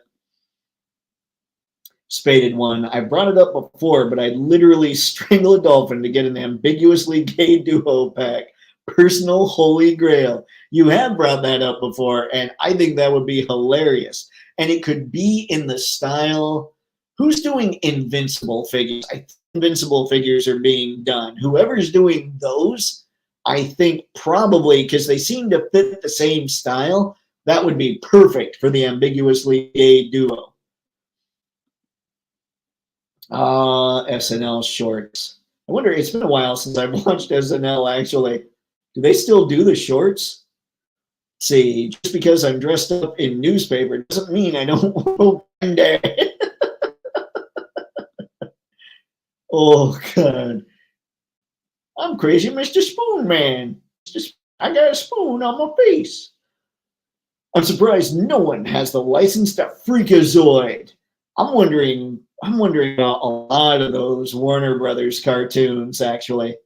Speaker 1: Spaded one. I brought it up before, but I'd literally strangle a dolphin to get an ambiguously gay duo pack. Personal holy grail. You have brought that up before, and I think that would be hilarious. And it could be in the style. Who's doing Invincible figures? I think Invincible figures are being done. Whoever's doing those, I think probably, because they seem to fit the same style, that would be perfect for the ambiguously gay duo. SNL shorts. I wonder, it's been a while since I've watched SNL, actually. Do they still do the shorts? Let's see, just because I'm dressed up in newspaper doesn't mean I don't want to. Oh, God. I'm crazy, Mr. Spoon Man. I got a spoon on my face. I'm surprised no one has the license to Freakazoid. I'm wondering about a lot of those Warner Brothers cartoons, actually.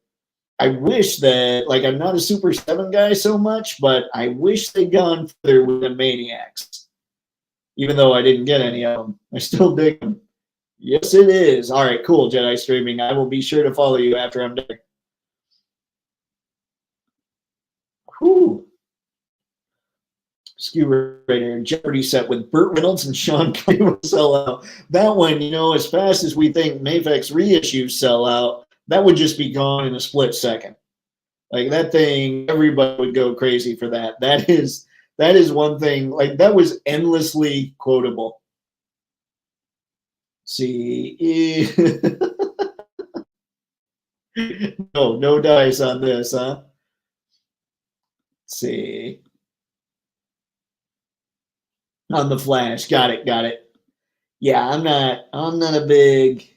Speaker 1: I wish that, like, I'm not a Super 7 guy so much, but I wish they'd gone further with the Maniacs. Even though I didn't get any of them. I still dig them. Yes, it is. All right, cool, Jedi Streaming. I will be sure to follow you after I'm done. Whew. Skewer Raider Jeopardy set with Burt Reynolds and Sean Connery will sell out. That one, you know, as fast as we think Mafex reissues sell out, that would just be gone in a split second. Like that thing, everybody would go crazy for that. That is one thing, like that was endlessly quotable. See. No dice on this, huh? Let's see. On the Flash. Got it. Yeah, I'm not a big,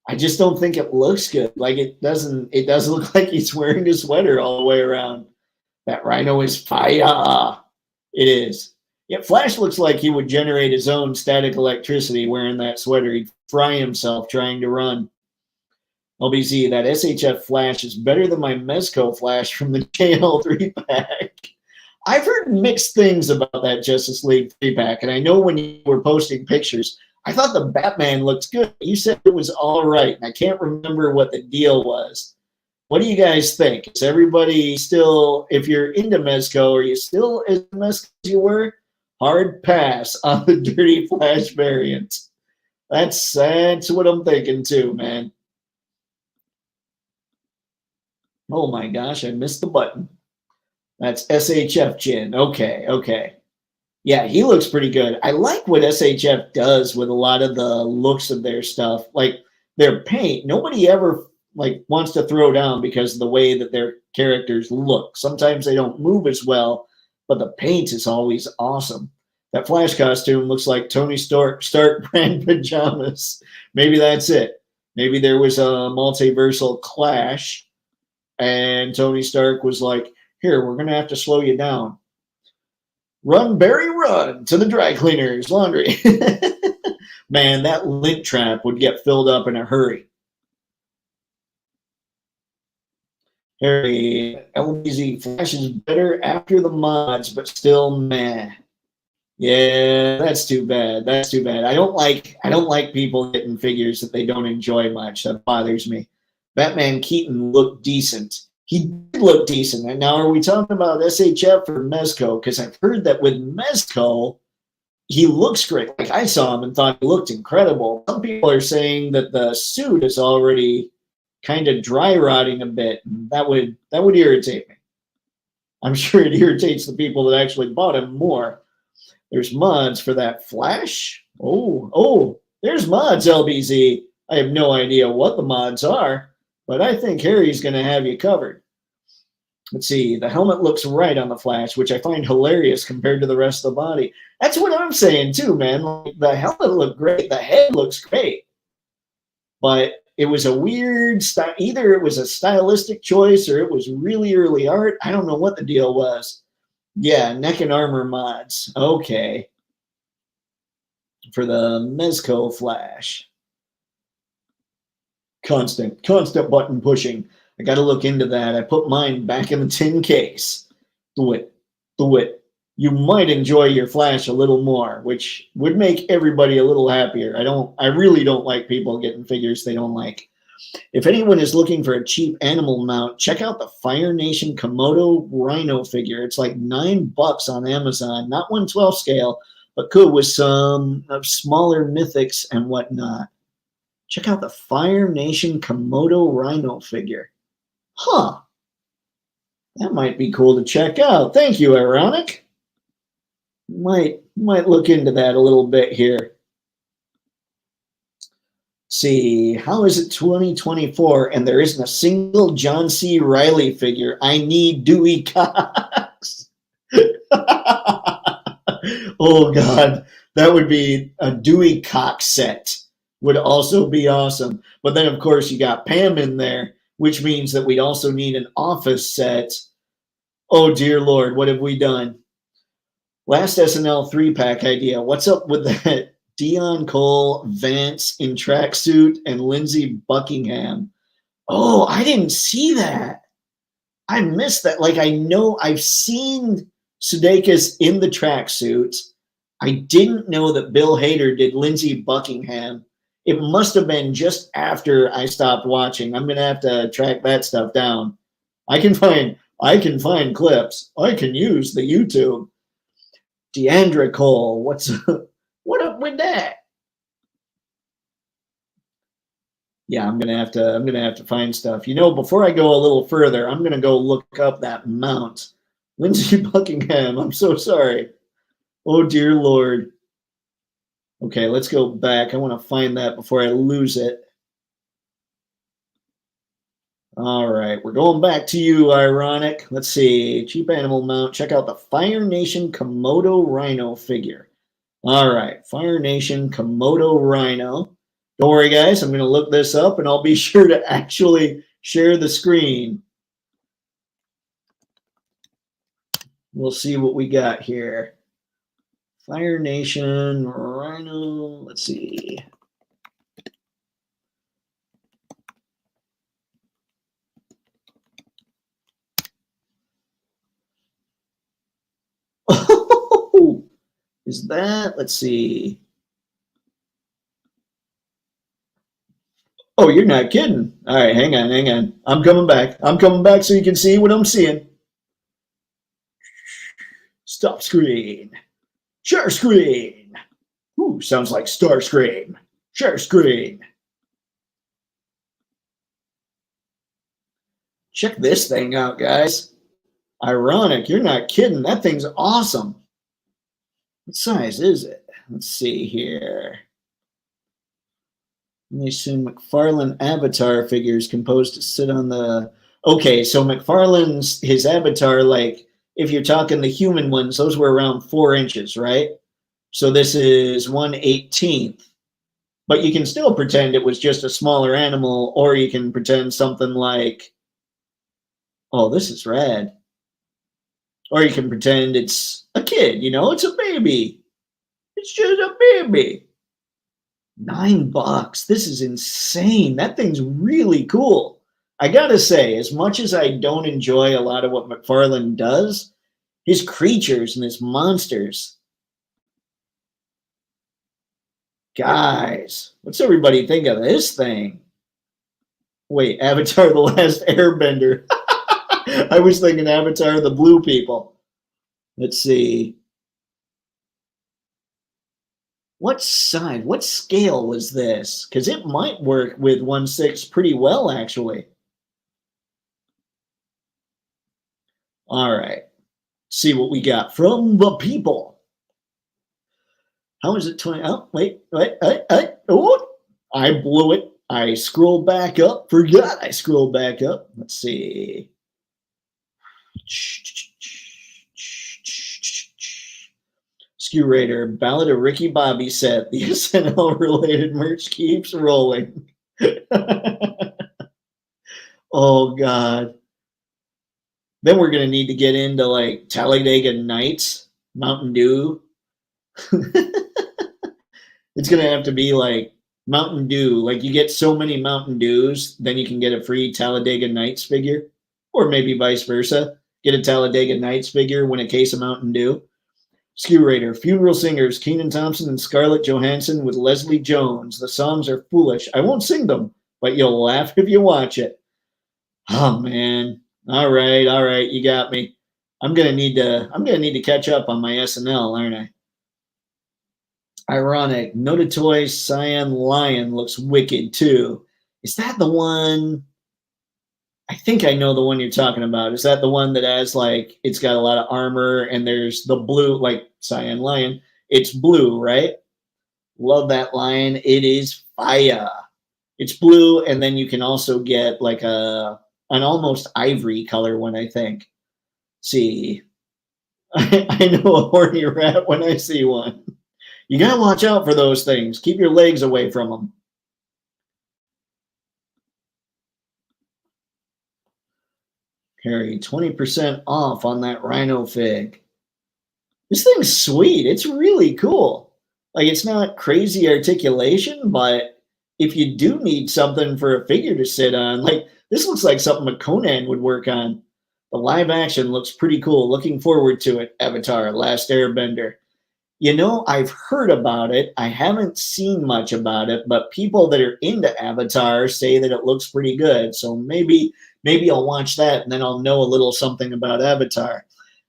Speaker 1: I just don't think it looks good. Like it doesn't look like he's wearing a sweater all the way around. That RHINO is fire. It is. Yeah, Flash looks like he would generate his own static electricity wearing that sweater. He'd fry himself trying to run. LBZ, that SHF Flash is better than my Mezco Flash from the JL 3-pack. I've heard mixed things about that Justice League 3-pack, and I know when you were posting pictures, I thought the Batman looked good. You said it was all right, and I can't remember what the deal was. What do you guys think? Is everybody still, if you're into Mezco, are you still as Mezco as you were? Hard pass on the Dirty Flash variant. That's what I'm thinking too, man. Oh my gosh, I missed the button. That's SHF Jin. Okay. Yeah, he looks pretty good. I like what SHF does with a lot of the looks of their stuff. Like their paint, nobody ever like wants to throw down because of the way that their characters look. Sometimes they don't move as well, but the paint is always awesome. That Flash costume looks like Tony Stark brand pajamas. Maybe that's it. Maybe there was a multiversal clash and Tony Stark was like, here, we're going to have to slow you down. Run, Barry, run to the dry cleaners, laundry. Man, that lint trap would get filled up in a hurry. Harry, LBZ, Flash is better after the mods, but still meh. Yeah, that's too bad. I don't like people getting figures that they don't enjoy much. That bothers me. Batman Keaton looked decent. He did look decent. And now are we talking about SHF or Mezco? Because I've heard that with Mezco, he looks great. Like I saw him and thought he looked incredible. Some people are saying that the suit is already kind of dry rotting a bit. And that would irritate me. I'm sure it irritates the people that actually bought him more. There's mods for that Flash. Oh, there's mods, LBZ. I have no idea what the mods are, but I think Harry's going to have you covered. Let's see. The helmet looks right on the Flash, which I find hilarious compared to the rest of the body. That's what I'm saying too, man. Like, the helmet looked great. The head looks great. But it was a weird style. Either it was a stylistic choice or it was really early art. I don't know what the deal was. Yeah, neck and armor mods. Okay. For the Mezco Flash. Constant button pushing. I got to look into that. I put mine back in the tin case. Do it. You might enjoy your Flash a little more, which would make everybody a little happier. I really don't like people getting figures they don't like. If anyone is looking for a cheap animal mount, check out the Fire Nation Komodo RHINO figure. It's like $9 on Amazon, not 1/12 scale, but could with some of smaller mythics and whatnot. Check out the Fire Nation Komodo Rhino figure. Huh. That might be cool to check out. Thank you, Ironic. Might look into that a little bit here. See, how is it 2024 and there isn't a single John C. Reilly figure? I need Dewey Cox. Oh God, that would be a Dewey Cox set. Would also be awesome. But then of course you got Pam in there, which means that we'd also need an office set. Oh dear Lord, what have we done? Last SNL 3-pack idea. What's up with that Dion Cole, Vance in tracksuit, and Lindsey Buckingham? Oh, I didn't see that. I missed that. Like, I know I've seen Sudeikis in the tracksuit. I didn't know that Bill Hader did Lindsey Buckingham. It must have been just after I stopped watching. I'm gonna have to track that stuff down. I can find clips. I can use the YouTube. Deandra Cole, what up with that? Yeah, I'm gonna have to find stuff. You know, before I go a little further, I'm gonna go look up that mount. Lindsey Buckingham, I'm so sorry. Oh dear Lord. Okay, let's go back. I want to find that before I lose it. All right, we're going back to you, Ironic. Let's see. Cheap animal mount. Check out the Fire Nation Komodo Rhino figure. All right, Fire Nation Komodo Rhino. Don't worry, guys. I'm going to look this up, and I'll be sure to actually share the screen. We'll see what we got here. Fire Nation Rhino. Let's see. Oh, is that? Let's see. Oh, you're not kidding. All right, hang on. I'm coming back so you can see what I'm seeing. Stop screen. Share screen. Ooh, sounds like Starscream. Share screen. Check this thing out, guys. Ironic, you're not kidding. That thing's awesome. What size is it? Let's see here. Let me assume McFarlane Avatar figures composed to sit on the... Okay, so McFarlane's, his Avatar, like, if you're talking the human ones, those were around 4 inches, right? So this is 1/18. But you can still pretend it was just a smaller animal, or you can pretend something like... Oh, this is rad. Or you can pretend it's a kid, you know, it's a baby. It's just a baby. $9. This is insane. That thing's really cool. I gotta say, as much as I don't enjoy a lot of what McFarlane does, his creatures and his monsters. Guys, what's everybody think of this thing? Wait, Avatar The Last Airbender. I was thinking Avatar the Blue People. Let's see. What size, what scale was this? Because it might work with 1/6 pretty well, actually. All right. See what we got from the people. How is it 20? Oh, wait. Oh, I blew it. I scrolled back up. Forgot I scrolled back up. Let's see. Skew Raider, Ballad of Ricky Bobby set. The SNL related merch keeps rolling. Oh God. Then we're gonna need to get into like Talladega Nights, Mountain Dew. It's gonna have to be like Mountain Dew. Like you get so many Mountain Dews, then you can get a free Talladega Nights figure, or maybe vice versa. Get a Talladega Nights figure, win a case of Mountain Dew. Skew Raider, funeral singers, Kenan Thompson and Scarlett Johansson with Leslie Jones. The songs are foolish. I won't sing them, but you'll laugh if you watch it. Oh man. All right, you got me. I'm gonna need to catch up on my SNL, aren't I? Ironic. Notatoy Cyan Lion looks wicked too. Is that the one? I think I know the one you're talking about. Is that the one that has like, it's got a lot of armor and there's the blue, like Cyan Lion? It's blue, right? Love that lion. It is fire. It's blue, and then you can also get like an almost ivory color one, I think. See, I know a horny rat when I see one. You gotta watch out for those things. Keep your legs away from them. Harry, 20% off on that RHINO fig. This thing's sweet. It's really cool. Like, it's not crazy articulation, but if you do need something for a figure to sit on, like, this looks like something a Conan would work on. The live action looks pretty cool. Looking forward to it. Avatar, Last Airbender. You know, I've heard about it. I haven't seen much about it, but people that are into Avatar say that it looks pretty good. So maybe I'll watch that and then I'll know a little something about Avatar.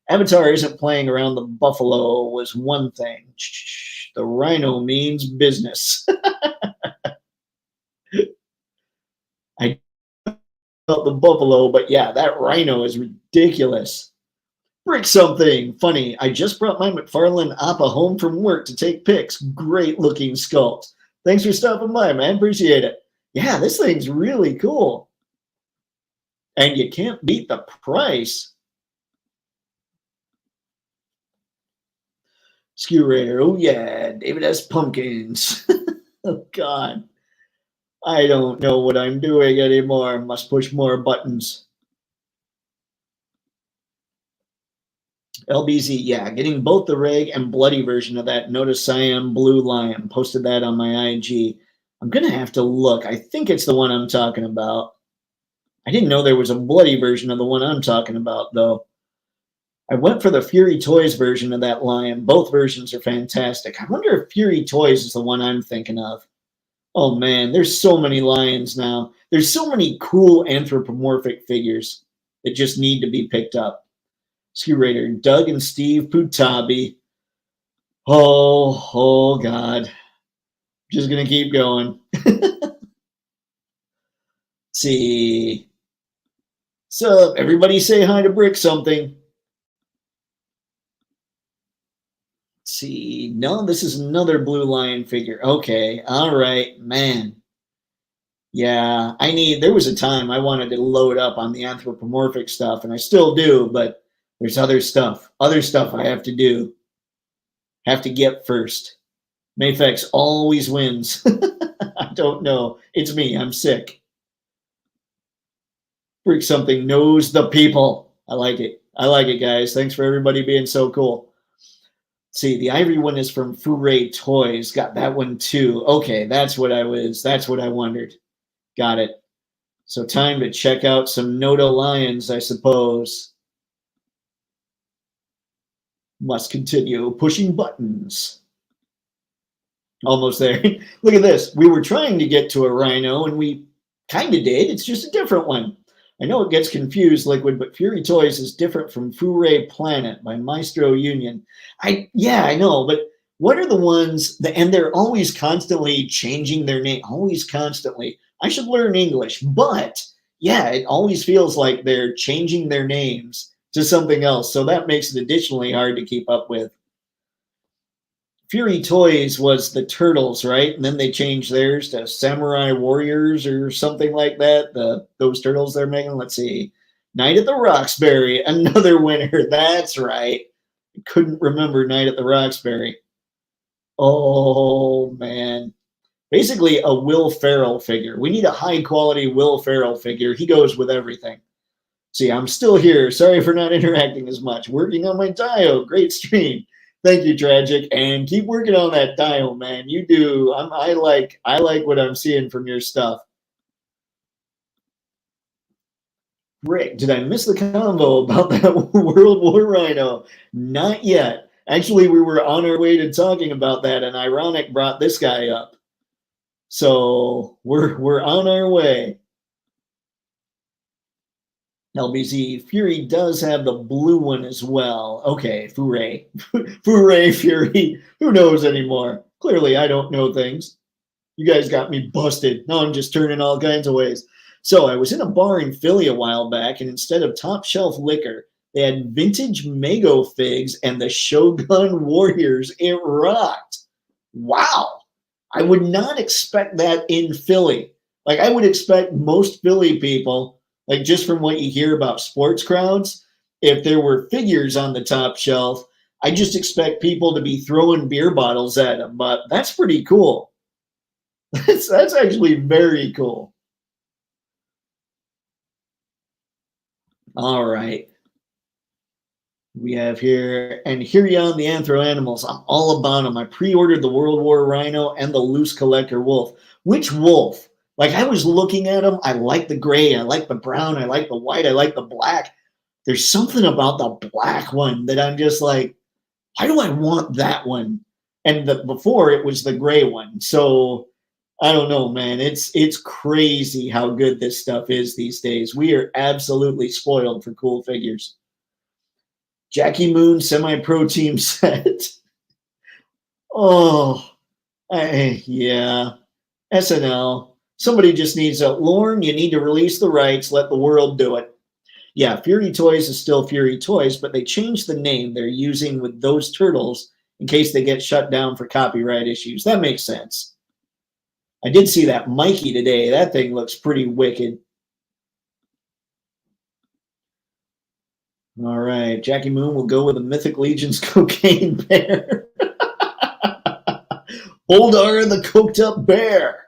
Speaker 1: Avatar isn't playing around the buffalo was one thing. The RHINO means business. I about the buffalo, but yeah, that RHINO is ridiculous. Brick something. Funny, I just brought my McFarlane Appa home from work to take pics. Great looking sculpt. Thanks for stopping by, man. Appreciate it. Yeah, this thing's really cool. And you can't beat the price. Skew Raider. Oh, yeah. David S. Pumpkins. Oh, God. I don't know what I'm doing anymore. Must push more buttons. LBZ, yeah, getting both the reg and bloody version of that Notice Cyan Blue Lion. Posted that on my IG. I'm going to have to look. I think it's the one I'm talking about. I didn't know there was a bloody version of the one I'm talking about, though. I went for the Fury Toys version of that lion. Both versions are fantastic. I wonder if Fury Toys is the one I'm thinking of. Oh, man, there's so many lions now. There's so many cool anthropomorphic figures that just need to be picked up. Skew Raider, Doug and Steve Putabi. Oh, God. Just going to keep going. See. So, everybody say hi to Brick something. See. No, this is another Blue Lion figure. Okay. All right. Man. Yeah. There was a time I wanted to load up on the anthropomorphic stuff, and I still do, but there's other stuff I have to do. Have to get first. Mayfex always wins. I don't know. It's me. I'm sick. Brick something knows the people. I like it. I like it, guys. Thanks for everybody being so cool. See, the ivory one is from Foray Toys. Got that one too. Okay, that's what I wondered. Got it. So time to check out some Noto Lions, I suppose. Must continue pushing buttons. Almost there. Look at this. We were trying to get to a RHINO, and we kind of did. It's just a different one. I know it gets confused, Liquid, but Fury Toys is different from Foray Planet by Maestro Union. Yeah, I know, but what are the ones that, and they're always constantly changing their name, always constantly. I should learn English, but yeah, it always feels like they're changing their names to something else. So that makes it additionally hard to keep up with. Fury Toys was the Turtles, right? And then they changed theirs to Samurai Warriors or something like that. Those Turtles they're making. Let's see. Night at the Roxbury, another winner. That's right. I couldn't remember Night at the Roxbury. Oh, man. Basically a Will Ferrell figure. We need a high-quality Will Ferrell figure. He goes with everything. See, I'm still here. Sorry for not interacting as much. Working on my Dio. Great stream. Thank you, Tragic, and keep working on that Dio, man. You do. I like what I'm seeing from your stuff. Rick, did I miss the convo about that World War RHINO? Not yet. Actually, we were on our way to talking about that, and Ironic brought this guy up. So we're on our way. LBZ, Fury does have the blue one as well. Okay, Foray. Foray, Fury. Who knows anymore? Clearly, I don't know things. You guys got me busted. Now I'm just turning all kinds of ways. So I was in a bar in Philly a while back, and instead of top shelf liquor, they had vintage Mago figs and the Shogun Warriors. It rocked. Wow. I would not expect that in Philly. Like, I would expect most Philly people, like just from what you hear about sports crowds, if there were figures on the top shelf, I just expect people to be throwing beer bottles at them. But that's pretty cool. That's actually very cool. All right. We have here, and here you on the Anthro Animals. I'm all about them. I pre-ordered the World War Rhino and the Loose Collector Wolf. Which wolf? Like, I was looking at them. I like the gray. I like the brown. I like the white. I like the black. There's something about the black one that I'm just like, why do I want that one? And before it was the gray one. So I don't know, man. It's crazy how good this stuff is these days. We are absolutely spoiled for cool figures. Jackie Moon semi-pro team set. Oh, yeah. SNL. Somebody just needs a Lorne. You need to release the rights. Let the world do it. Yeah, Fury Toys is still Fury Toys, but they changed the name they're using with those turtles in case they get shut down for copyright issues. That makes sense. I did see that Mikey today. That thing looks pretty wicked. All right, Jackie Moon will go with the Mythic Legion's Cocaine Bear. Boldar the Coked Up Bear.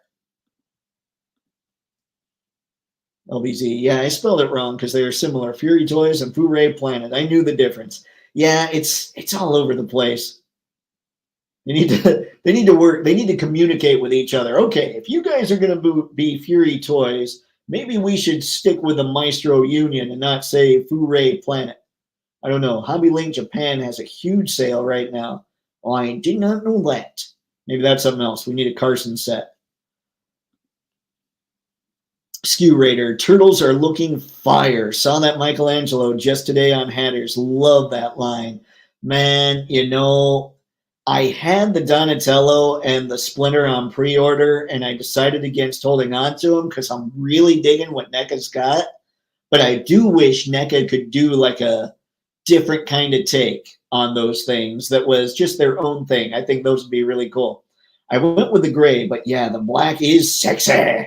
Speaker 1: LBZ. Yeah, I spelled it wrong because they are similar. Fury Toys and Foo-Ray Planet. I knew the difference. Yeah, it's all over the place. They need to work. They need to communicate with each other. Okay, if you guys are going to be Fury Toys, maybe we should stick with the Maestro Union and not say Foo-Ray Planet. I don't know. Hobby Link Japan has a huge sale right now. Oh, I did not know that. Maybe that's something else. We need a Carson set. Skew Raider. Turtles are looking fire. Saw that Michelangelo just today on Hatters. Love that line. Man, you know, I had the Donatello and the Splinter on pre-order, and I decided against holding on to them because I'm really digging what NECA's got. But I do wish NECA could do like a different kind of take on those things that was just their own thing. I think those would be really cool. I went with the gray, but yeah, the black is sexy.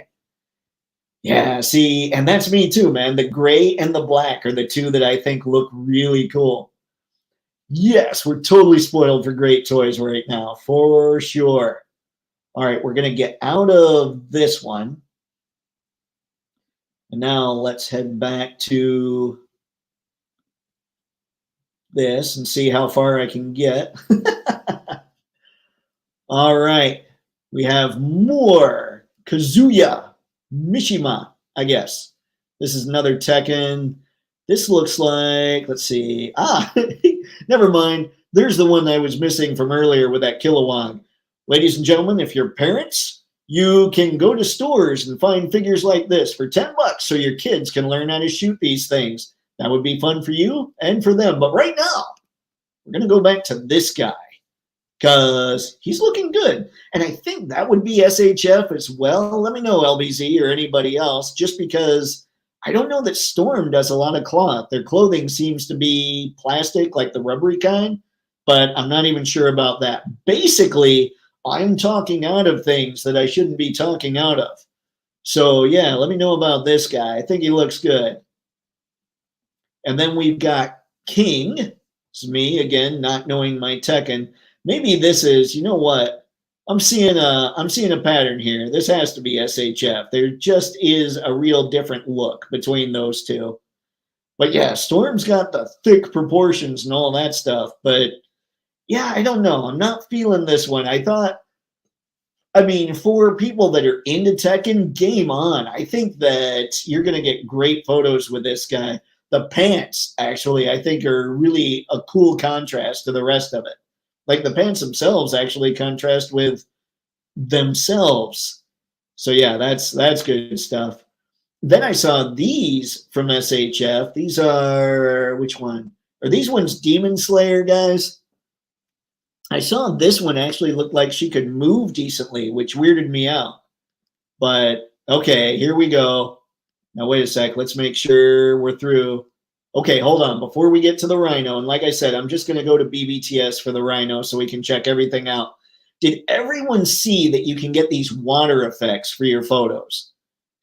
Speaker 1: Yeah, see, and that's me too, man. The gray and the black are the two that I think look really cool. Yes, we're totally spoiled for great toys right now, for sure. All right, we're going to get out of this one. And now let's head back to this and see how far I can get. All right, we have more Kazuya Mishima, I guess. This is another Tekken. This looks like, let's see. Never mind. There's the one I was missing from earlier with that Kilowog. Ladies and gentlemen, if you're parents, you can go to stores and find figures like this for $10 so your kids can learn how to shoot these things. That would be fun for you and for them. But right now, we're going to go back to this guy because he's looking good. And I think that would be SHF as well. Let me know, LBZ or anybody else, just because I don't know that Storm does a lot of cloth. Their clothing seems to be plastic, like the rubbery kind, but I'm not even sure about that. Basically, I'm talking out of things that I shouldn't be talking out of. So, yeah, let me know about this guy. I think he looks good. And then we've got King. It's me, again, not knowing my Tekken. Maybe this is, you know what? I'm seeing a pattern here. This has to be SHF. There just is a real different look between those two. But yeah, Storm's got the thick proportions and all that stuff. But yeah, I don't know. I'm not feeling this one. I mean, for people that are into Tekken, game on. I think that you're going to get great photos with this guy. The pants, actually, I think are really a cool contrast to the rest of it. Like the pants themselves actually contrast with themselves. So yeah, that's good stuff. Then I saw these from SHF. These are, which one? Are these ones Demon Slayer, guys? I saw this one actually looked like she could move decently, which weirded me out. But okay, here we go. Now, wait a sec. Let's make sure we're through. Okay, hold on. Before we get to the RHINO, and like I said, I'm just going to go to BBTS for the RHINO so we can check everything out. Did everyone see that you can get these water effects for your photos?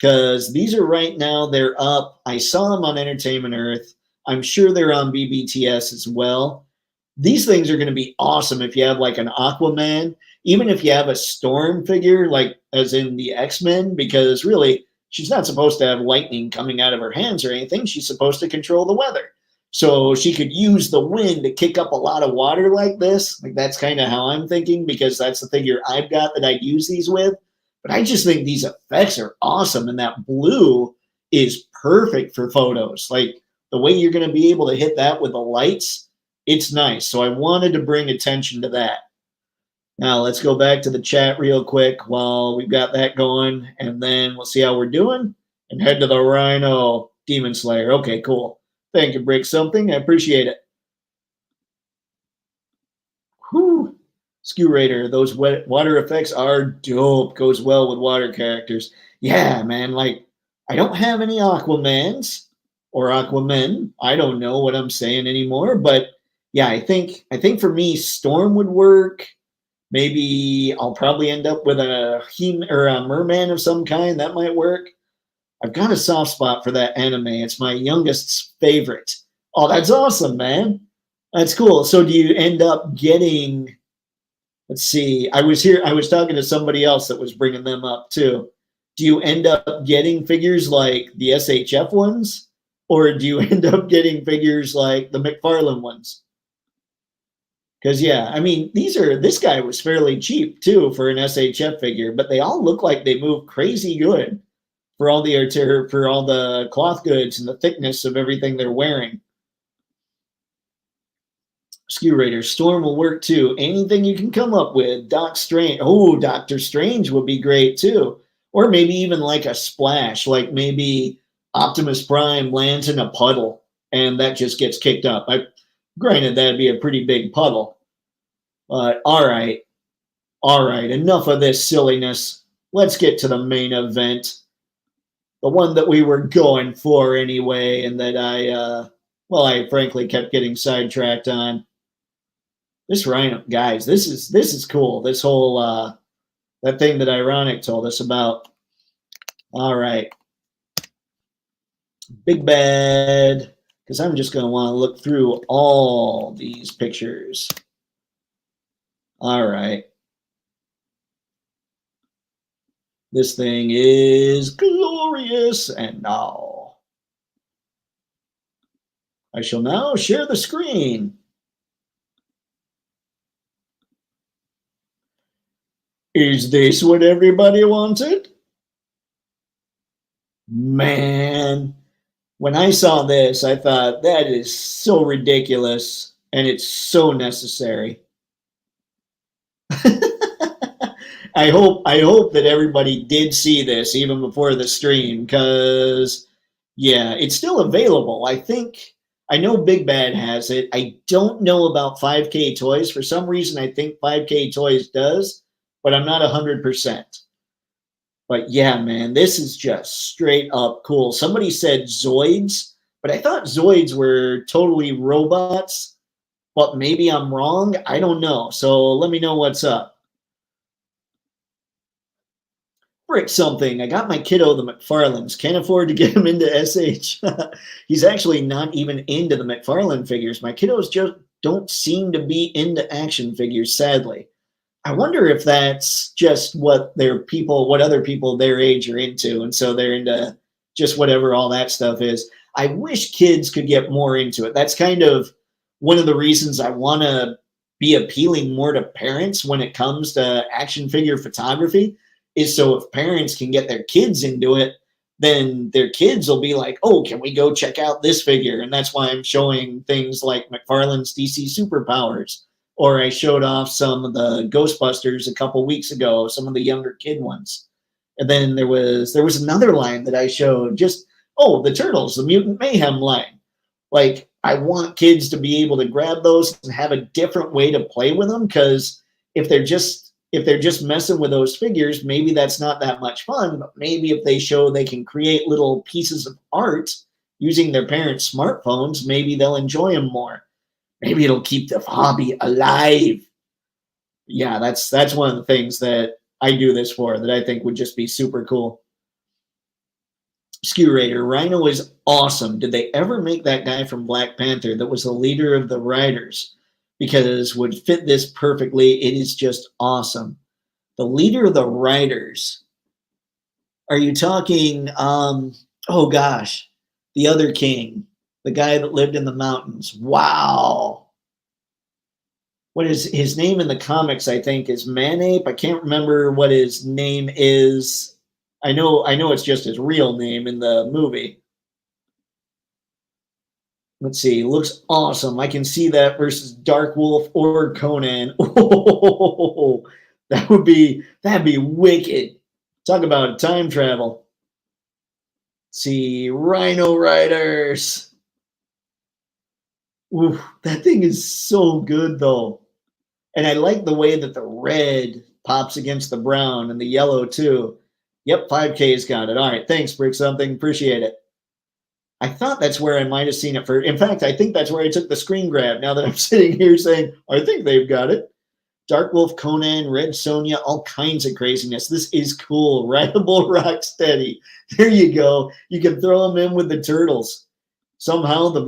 Speaker 1: Because these are right now, they're up. I saw them on Entertainment Earth. I'm sure they're on BBTS as well. These things are going to be awesome if you have like an Aquaman, even if you have a Storm figure, like as in the X-Men, because really, she's not supposed to have lightning coming out of her hands or anything. She's supposed to control the weather. So she could use the wind to kick up a lot of water like this. Like that's kind of how I'm thinking, because that's the figure I've got that I'd use these with. But I just think these effects are awesome. And that blue is perfect for photos. Like the way you're going to be able to hit that with the lights, it's nice. So I wanted to bring attention to that. Now let's go back to the chat real quick while we've got that going, and then we'll see how we're doing and head to the RHINO Demon Slayer. Okay, cool. Thank you, Break Something. I appreciate it. Whew. Skew Raider, those water effects are dope. Goes well with water characters. Yeah, man. Like, I don't have any Aquamans or Aquamen. I don't know what I'm saying anymore. But yeah, I think for me, Storm would work. Maybe I'll probably end up with a or a merman of some kind. That might work. I've got a soft spot for that anime. It's my youngest's favorite. Oh, that's awesome, man. That's cool. So do you end up getting, let's see, I was talking to somebody else that was bringing them up too. Do you end up getting figures like the SHF ones? Or do you end up getting figures like the McFarlane ones? Because yeah, I mean, this guy was fairly cheap too for an SHF figure, but they all look like they move crazy good for all the cloth goods and the thickness of everything they're wearing. Skew Raider, Storm will work too. Anything you can come up with. Doc Strange. Oh, Doctor Strange would be great too. Or maybe even like a splash, like maybe Optimus Prime lands in a puddle and that just gets kicked up. Granted, that'd be a pretty big puddle. But all right, enough of this silliness. Let's get to the main event. The one that we were going for anyway, and that I frankly kept getting sidetracked on. This RHINO, guys, this is cool. This whole that thing that Ironic told us about. All right. Big Bad, because I'm just going to want to look through all these pictures. All right. This thing is glorious, and now I shall now share the screen. Is this what everybody wanted? Man, when I saw this, I thought that is so ridiculous and it's so necessary. I hope that everybody did see this even before the stream, because yeah, it's still available. I know Big Bad has it. I don't know about 5K Toys. For some reason, I think 5K Toys does, but I'm not 100%. But yeah, man, this is just straight up cool. Somebody said Zoids, but I thought Zoids were totally robots, but maybe I'm wrong. I don't know. So let me know what's up. Frick something. I got my kiddo the McFarlanes. Can't afford to get him into SH. He's actually not even into the McFarlane figures. My kiddos just don't seem to be into action figures, sadly. I wonder if that's just what other people their age are into, and so they're into just whatever all that stuff is. I wish kids could get more into it. That's kind of one of the reasons I want to be appealing more to parents when it comes to action figure photography, is so if parents can get their kids into it, then their kids will be like, oh, can we go check out this figure? And that's why I'm showing things like McFarlane's DC Superpowers. Or I showed off some of the Ghostbusters a couple weeks ago, some of the younger kid ones. And then there was another line that I showed, the Turtles, the Mutant Mayhem line. Like, I want kids to be able to grab those and have a different way to play with them, because if they're just messing with those figures, maybe that's not that much fun. But maybe if they show they can create little pieces of art using their parents' smartphones, maybe they'll enjoy them more. Maybe it'll keep the hobby alive. Yeah, that's one of the things that I do this for, that I think would just be super cool. Skew Raider, RHINO is awesome. Did they ever make that guy from Black Panther that was the leader of the Riders? Because would fit this perfectly. It is just awesome. The leader of the Riders. Are you talking, oh gosh, the other king, the guy that lived in the mountains? Wow. What is his name in the comics? I think is Manape. I can't remember what his name is. I know it's just his real name in the movie. Let's see. Looks awesome. I can see that versus Dark Wolf or Conan. Oh, that'd be wicked. Talk about time travel. Let's see, Rhino Riders. Ooh, that thing is so good though. And I like the way that the red pops against the brown and the yellow too. Yep, 5K's got it. All right, thanks, Brick Something. Appreciate it. I thought that's where I might have seen it first. In fact, I think that's where I took the screen grab, now that I'm sitting here saying, I think they've got it. Dark Wolf, Conan, Red Sonja, all kinds of craziness. This is cool. Rideable Rocksteady. There you go. You can throw them in with the turtles. Somehow the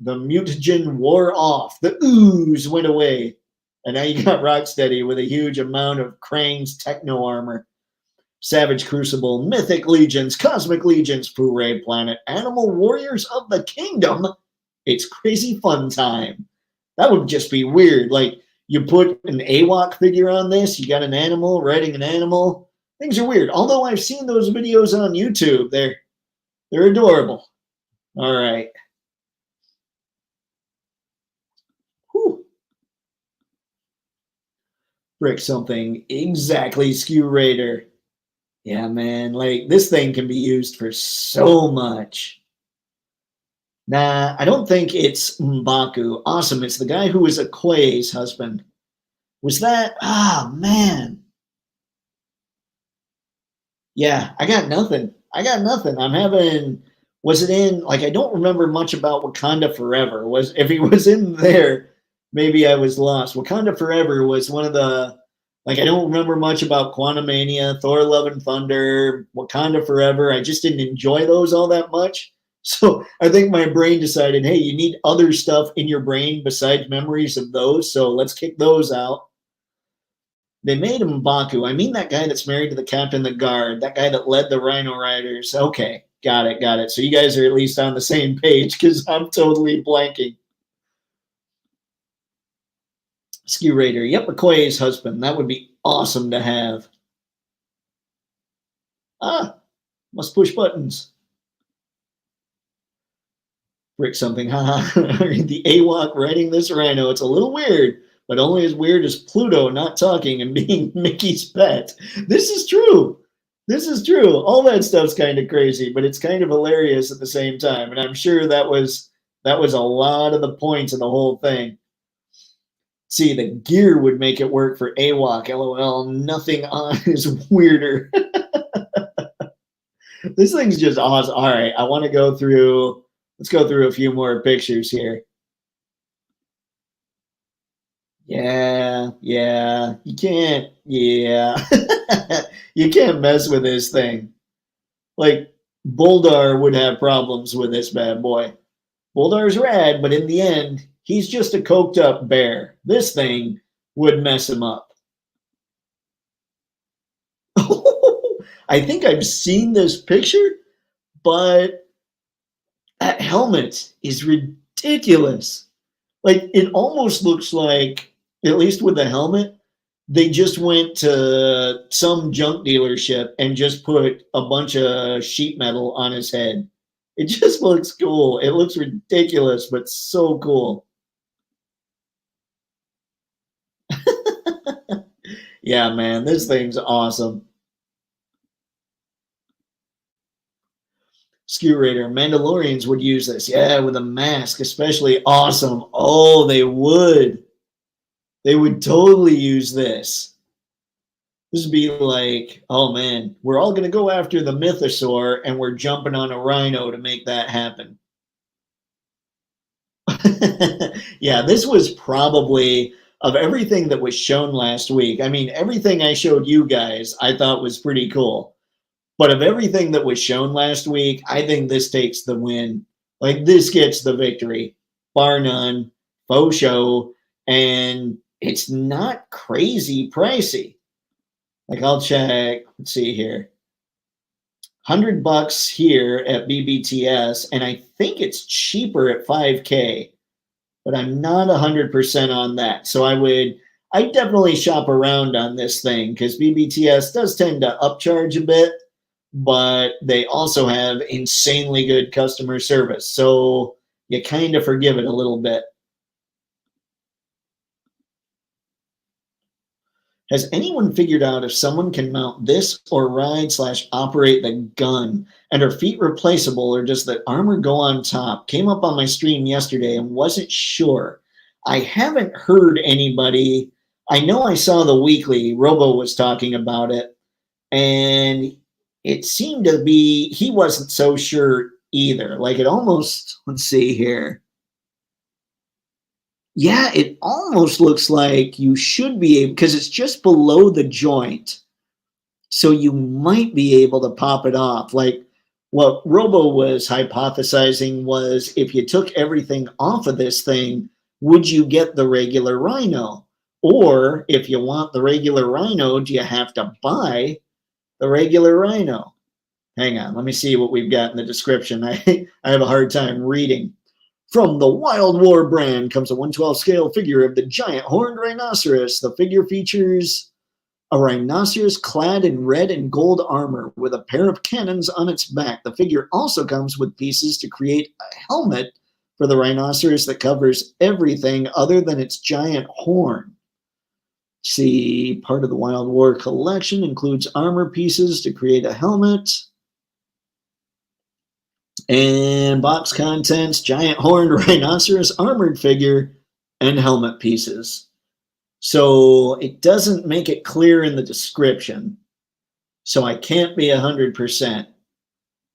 Speaker 1: mutagen wore off. The ooze went away. And now you got Rocksteady with a huge amount of Krang's techno armor. Savage Crucible, Mythic Legions, Cosmic Legions, Foray Planet, Animal Warriors of the Kingdom. It's crazy fun time. That would just be weird. Like, you put an AWOC figure on this, you got an animal riding an animal. Things are weird. Although I've seen those videos on YouTube. They're adorable. All right. Whew. Brick Something. Exactly, Skew Raider. Yeah, man. Like, this thing can be used for so much. Nah, I don't think it's M'Baku. Awesome. It's the guy who was Okoye's husband. Was that? Ah, man. Yeah, I got nothing. I'm having. Was it in? Like, I don't remember much about Wakanda Forever. If he was in there, maybe I was lost. Wakanda Forever was one of the. Like, I don't remember much about Quantumania, Thor: Love and Thunder, Wakanda Forever. I just didn't enjoy those all that much. So I think my brain decided, hey, you need other stuff in your brain besides memories of those. So let's kick those out. They made him Baku. I mean, that guy that's married to the captain of the guard, that guy that led the Rhino Riders. Okay, got it. So you guys are at least on the same page, because I'm totally blanking. Skew Raider. Yep, Okoye's husband. That would be awesome to have. Ah, must push buttons. Brick Something. Haha. The AWOC writing this Rhino. It's a little weird, but only as weird as Pluto not talking and being Mickey's pet. This is true. All that stuff's kind of crazy, but it's kind of hilarious at the same time. And I'm sure that was a lot of the points of the whole thing. See, the gear would make it work for AWOC. LOL. Nothing on is weirder. This thing's just awesome. All right, I want to go through. Let's go through a few more pictures here. Yeah. You can't. Yeah. You can't mess with this thing. Like, Boldar would have problems with this bad boy. Boldar's rad, but in the end, he's just a coked up bear. This thing would mess him up. I think I've seen this picture, but that helmet is ridiculous. Like, it almost looks like, at least with the helmet, they just went to some junk dealership and just put a bunch of sheet metal on his head. It just looks cool. It looks ridiculous, but so cool. Yeah, man, this thing's awesome. Skew Raider, Mandalorians would use this. Yeah, with a mask, especially. Awesome. Oh, they would. They would totally use this. This would be like, oh man, we're all going to go after the mythosaur and we're jumping on a rhino to make that happen. Yeah, this was probably, of everything that was shown last week, I mean, everything I showed you guys I thought was pretty cool. But of everything that was shown last week, I think this takes the win. Like, this gets the victory, bar none, faux show, and it's not crazy pricey. Like, I'll check, let's see here. $100 here at BBTS, and I think it's cheaper at 5K, but I'm not 100% on that. So I definitely shop around on this thing because BBTS does tend to upcharge a bit, but they also have insanely good customer service. So you kind of forgive it a little bit. Has anyone figured out if someone can mount this or ride/operate the gun? And are feet replaceable or does the armor go on top? Came up on my stream yesterday and wasn't sure. I haven't heard anybody. I know I saw the weekly, Robo was talking about it, and it seemed to be, he wasn't so sure either. Like, it almost, let's see here. Yeah, it almost looks like you should be able, because it's just below the joint. So you might be able to pop it off. Like, what Robo was hypothesizing was, if you took everything off of this thing, would you get the regular RHINO? Or if you want the regular RHINO, do you have to buy the regular RHINO? Hang on, let me see what we've got in the description. I have a hard time reading. From the Wild War brand comes a 1/12 scale figure of the giant horned rhinoceros. The figure features a rhinoceros clad in red and gold armor with a pair of cannons on its back. The figure also comes with pieces to create a helmet for the rhinoceros that covers everything other than its giant horn. See, part of the Wild War collection includes armor pieces to create a helmet. And box contents, giant horned rhinoceros armored figure, and helmet pieces. So it doesn't make it clear in the description. So I can't be 100%.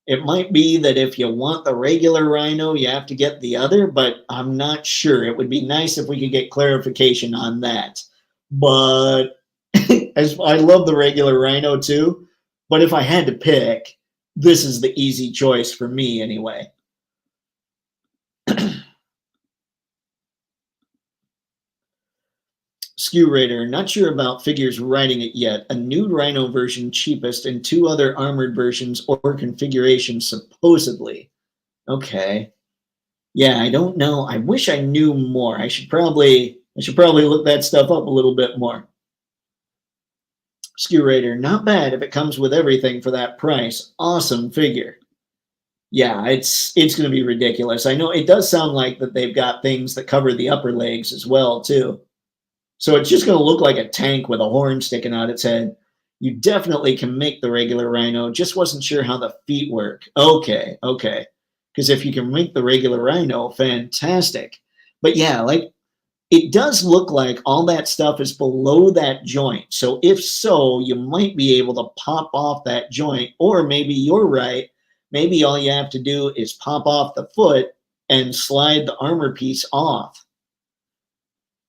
Speaker 1: It might be that if you want the regular RHINO, you have to get the other, but I'm not sure. It would be nice if we could get clarification on that. But as I love the regular RHINO too, but if I had to pick, this is the easy choice for me anyway. Skew Raider, not sure about figures riding it yet. A nude RHINO version cheapest and 2 other armored versions or configurations supposedly. Okay. Yeah, I don't know. I wish I knew more. I should probably look that stuff up a little bit more. Skew Raider, not bad if it comes with everything for that price. Awesome figure. Yeah, it's going to be ridiculous. I know it does sound like that they've got things that cover the upper legs as well too. So it's just going to look like a tank with a horn sticking out its head. You definitely can make the regular RHINO. Just wasn't sure how the feet work. Okay. Because if you can make the regular RHINO, fantastic. But yeah, like, it does look like all that stuff is below that joint. So if so, you might be able to pop off that joint. Or maybe you're right. Maybe all you have to do is pop off the foot and slide the armor piece off.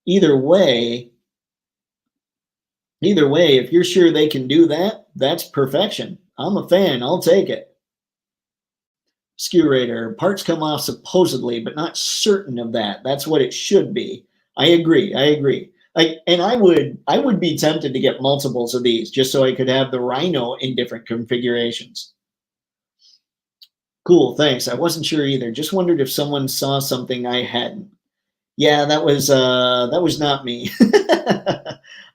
Speaker 1: Either way, if you're sure they can do that, that's perfection. I'm a fan. I'll take it. Skew Raider, parts come off supposedly, but not certain of that. That's what it should be. I agree. And I would be tempted to get multiples of these just so I could have the RHINO in different configurations. Cool, thanks. I wasn't sure either. Just wondered if someone saw something I hadn't. Yeah, that was not me.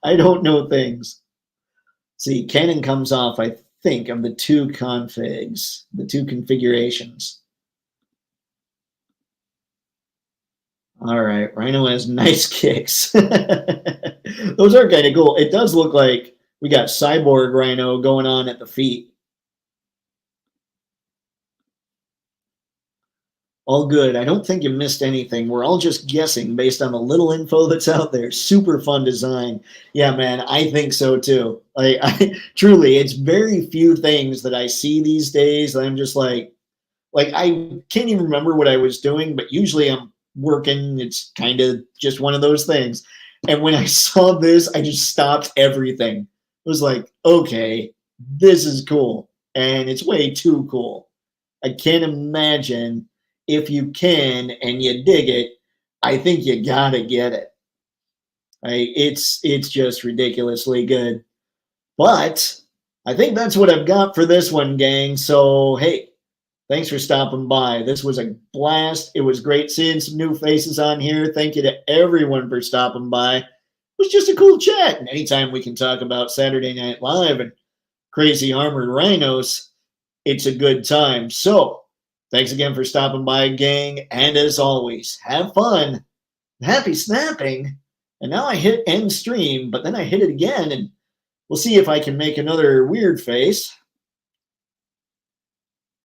Speaker 1: I don't know things. See, cannon comes off, I think, of the 2 configs, the 2 configurations. All right, RHINO has nice kicks. Those are kind of cool. It does look like we got cyborg RHINO going on at the feet. All good. I don't think you missed anything. We're all just guessing based on the little info that's out there. Super fun design. Yeah, man, I think so too. I truly, it's very few things that I see these days that I'm just like I can't even remember what I was doing, but usually I'm working. It's kind of just one of those things. And when I saw this, I just stopped everything. It was like, okay, this is cool. And it's way too cool. I can't imagine if you can and you dig it, I think you gotta get it. It's just ridiculously good. But I think that's what I've got for this one, gang. So hey, thanks for stopping by. This was a blast. It was great seeing some new faces on here. Thank you to everyone for stopping by. It was just a cool chat. And anytime we can talk about Saturday Night Live and crazy armored rhinos, it's a good time. So thanks again for stopping by, gang. And as always, have fun. Happy snapping. And now I hit end stream, but then I hit it again, and we'll see if I can make another weird face.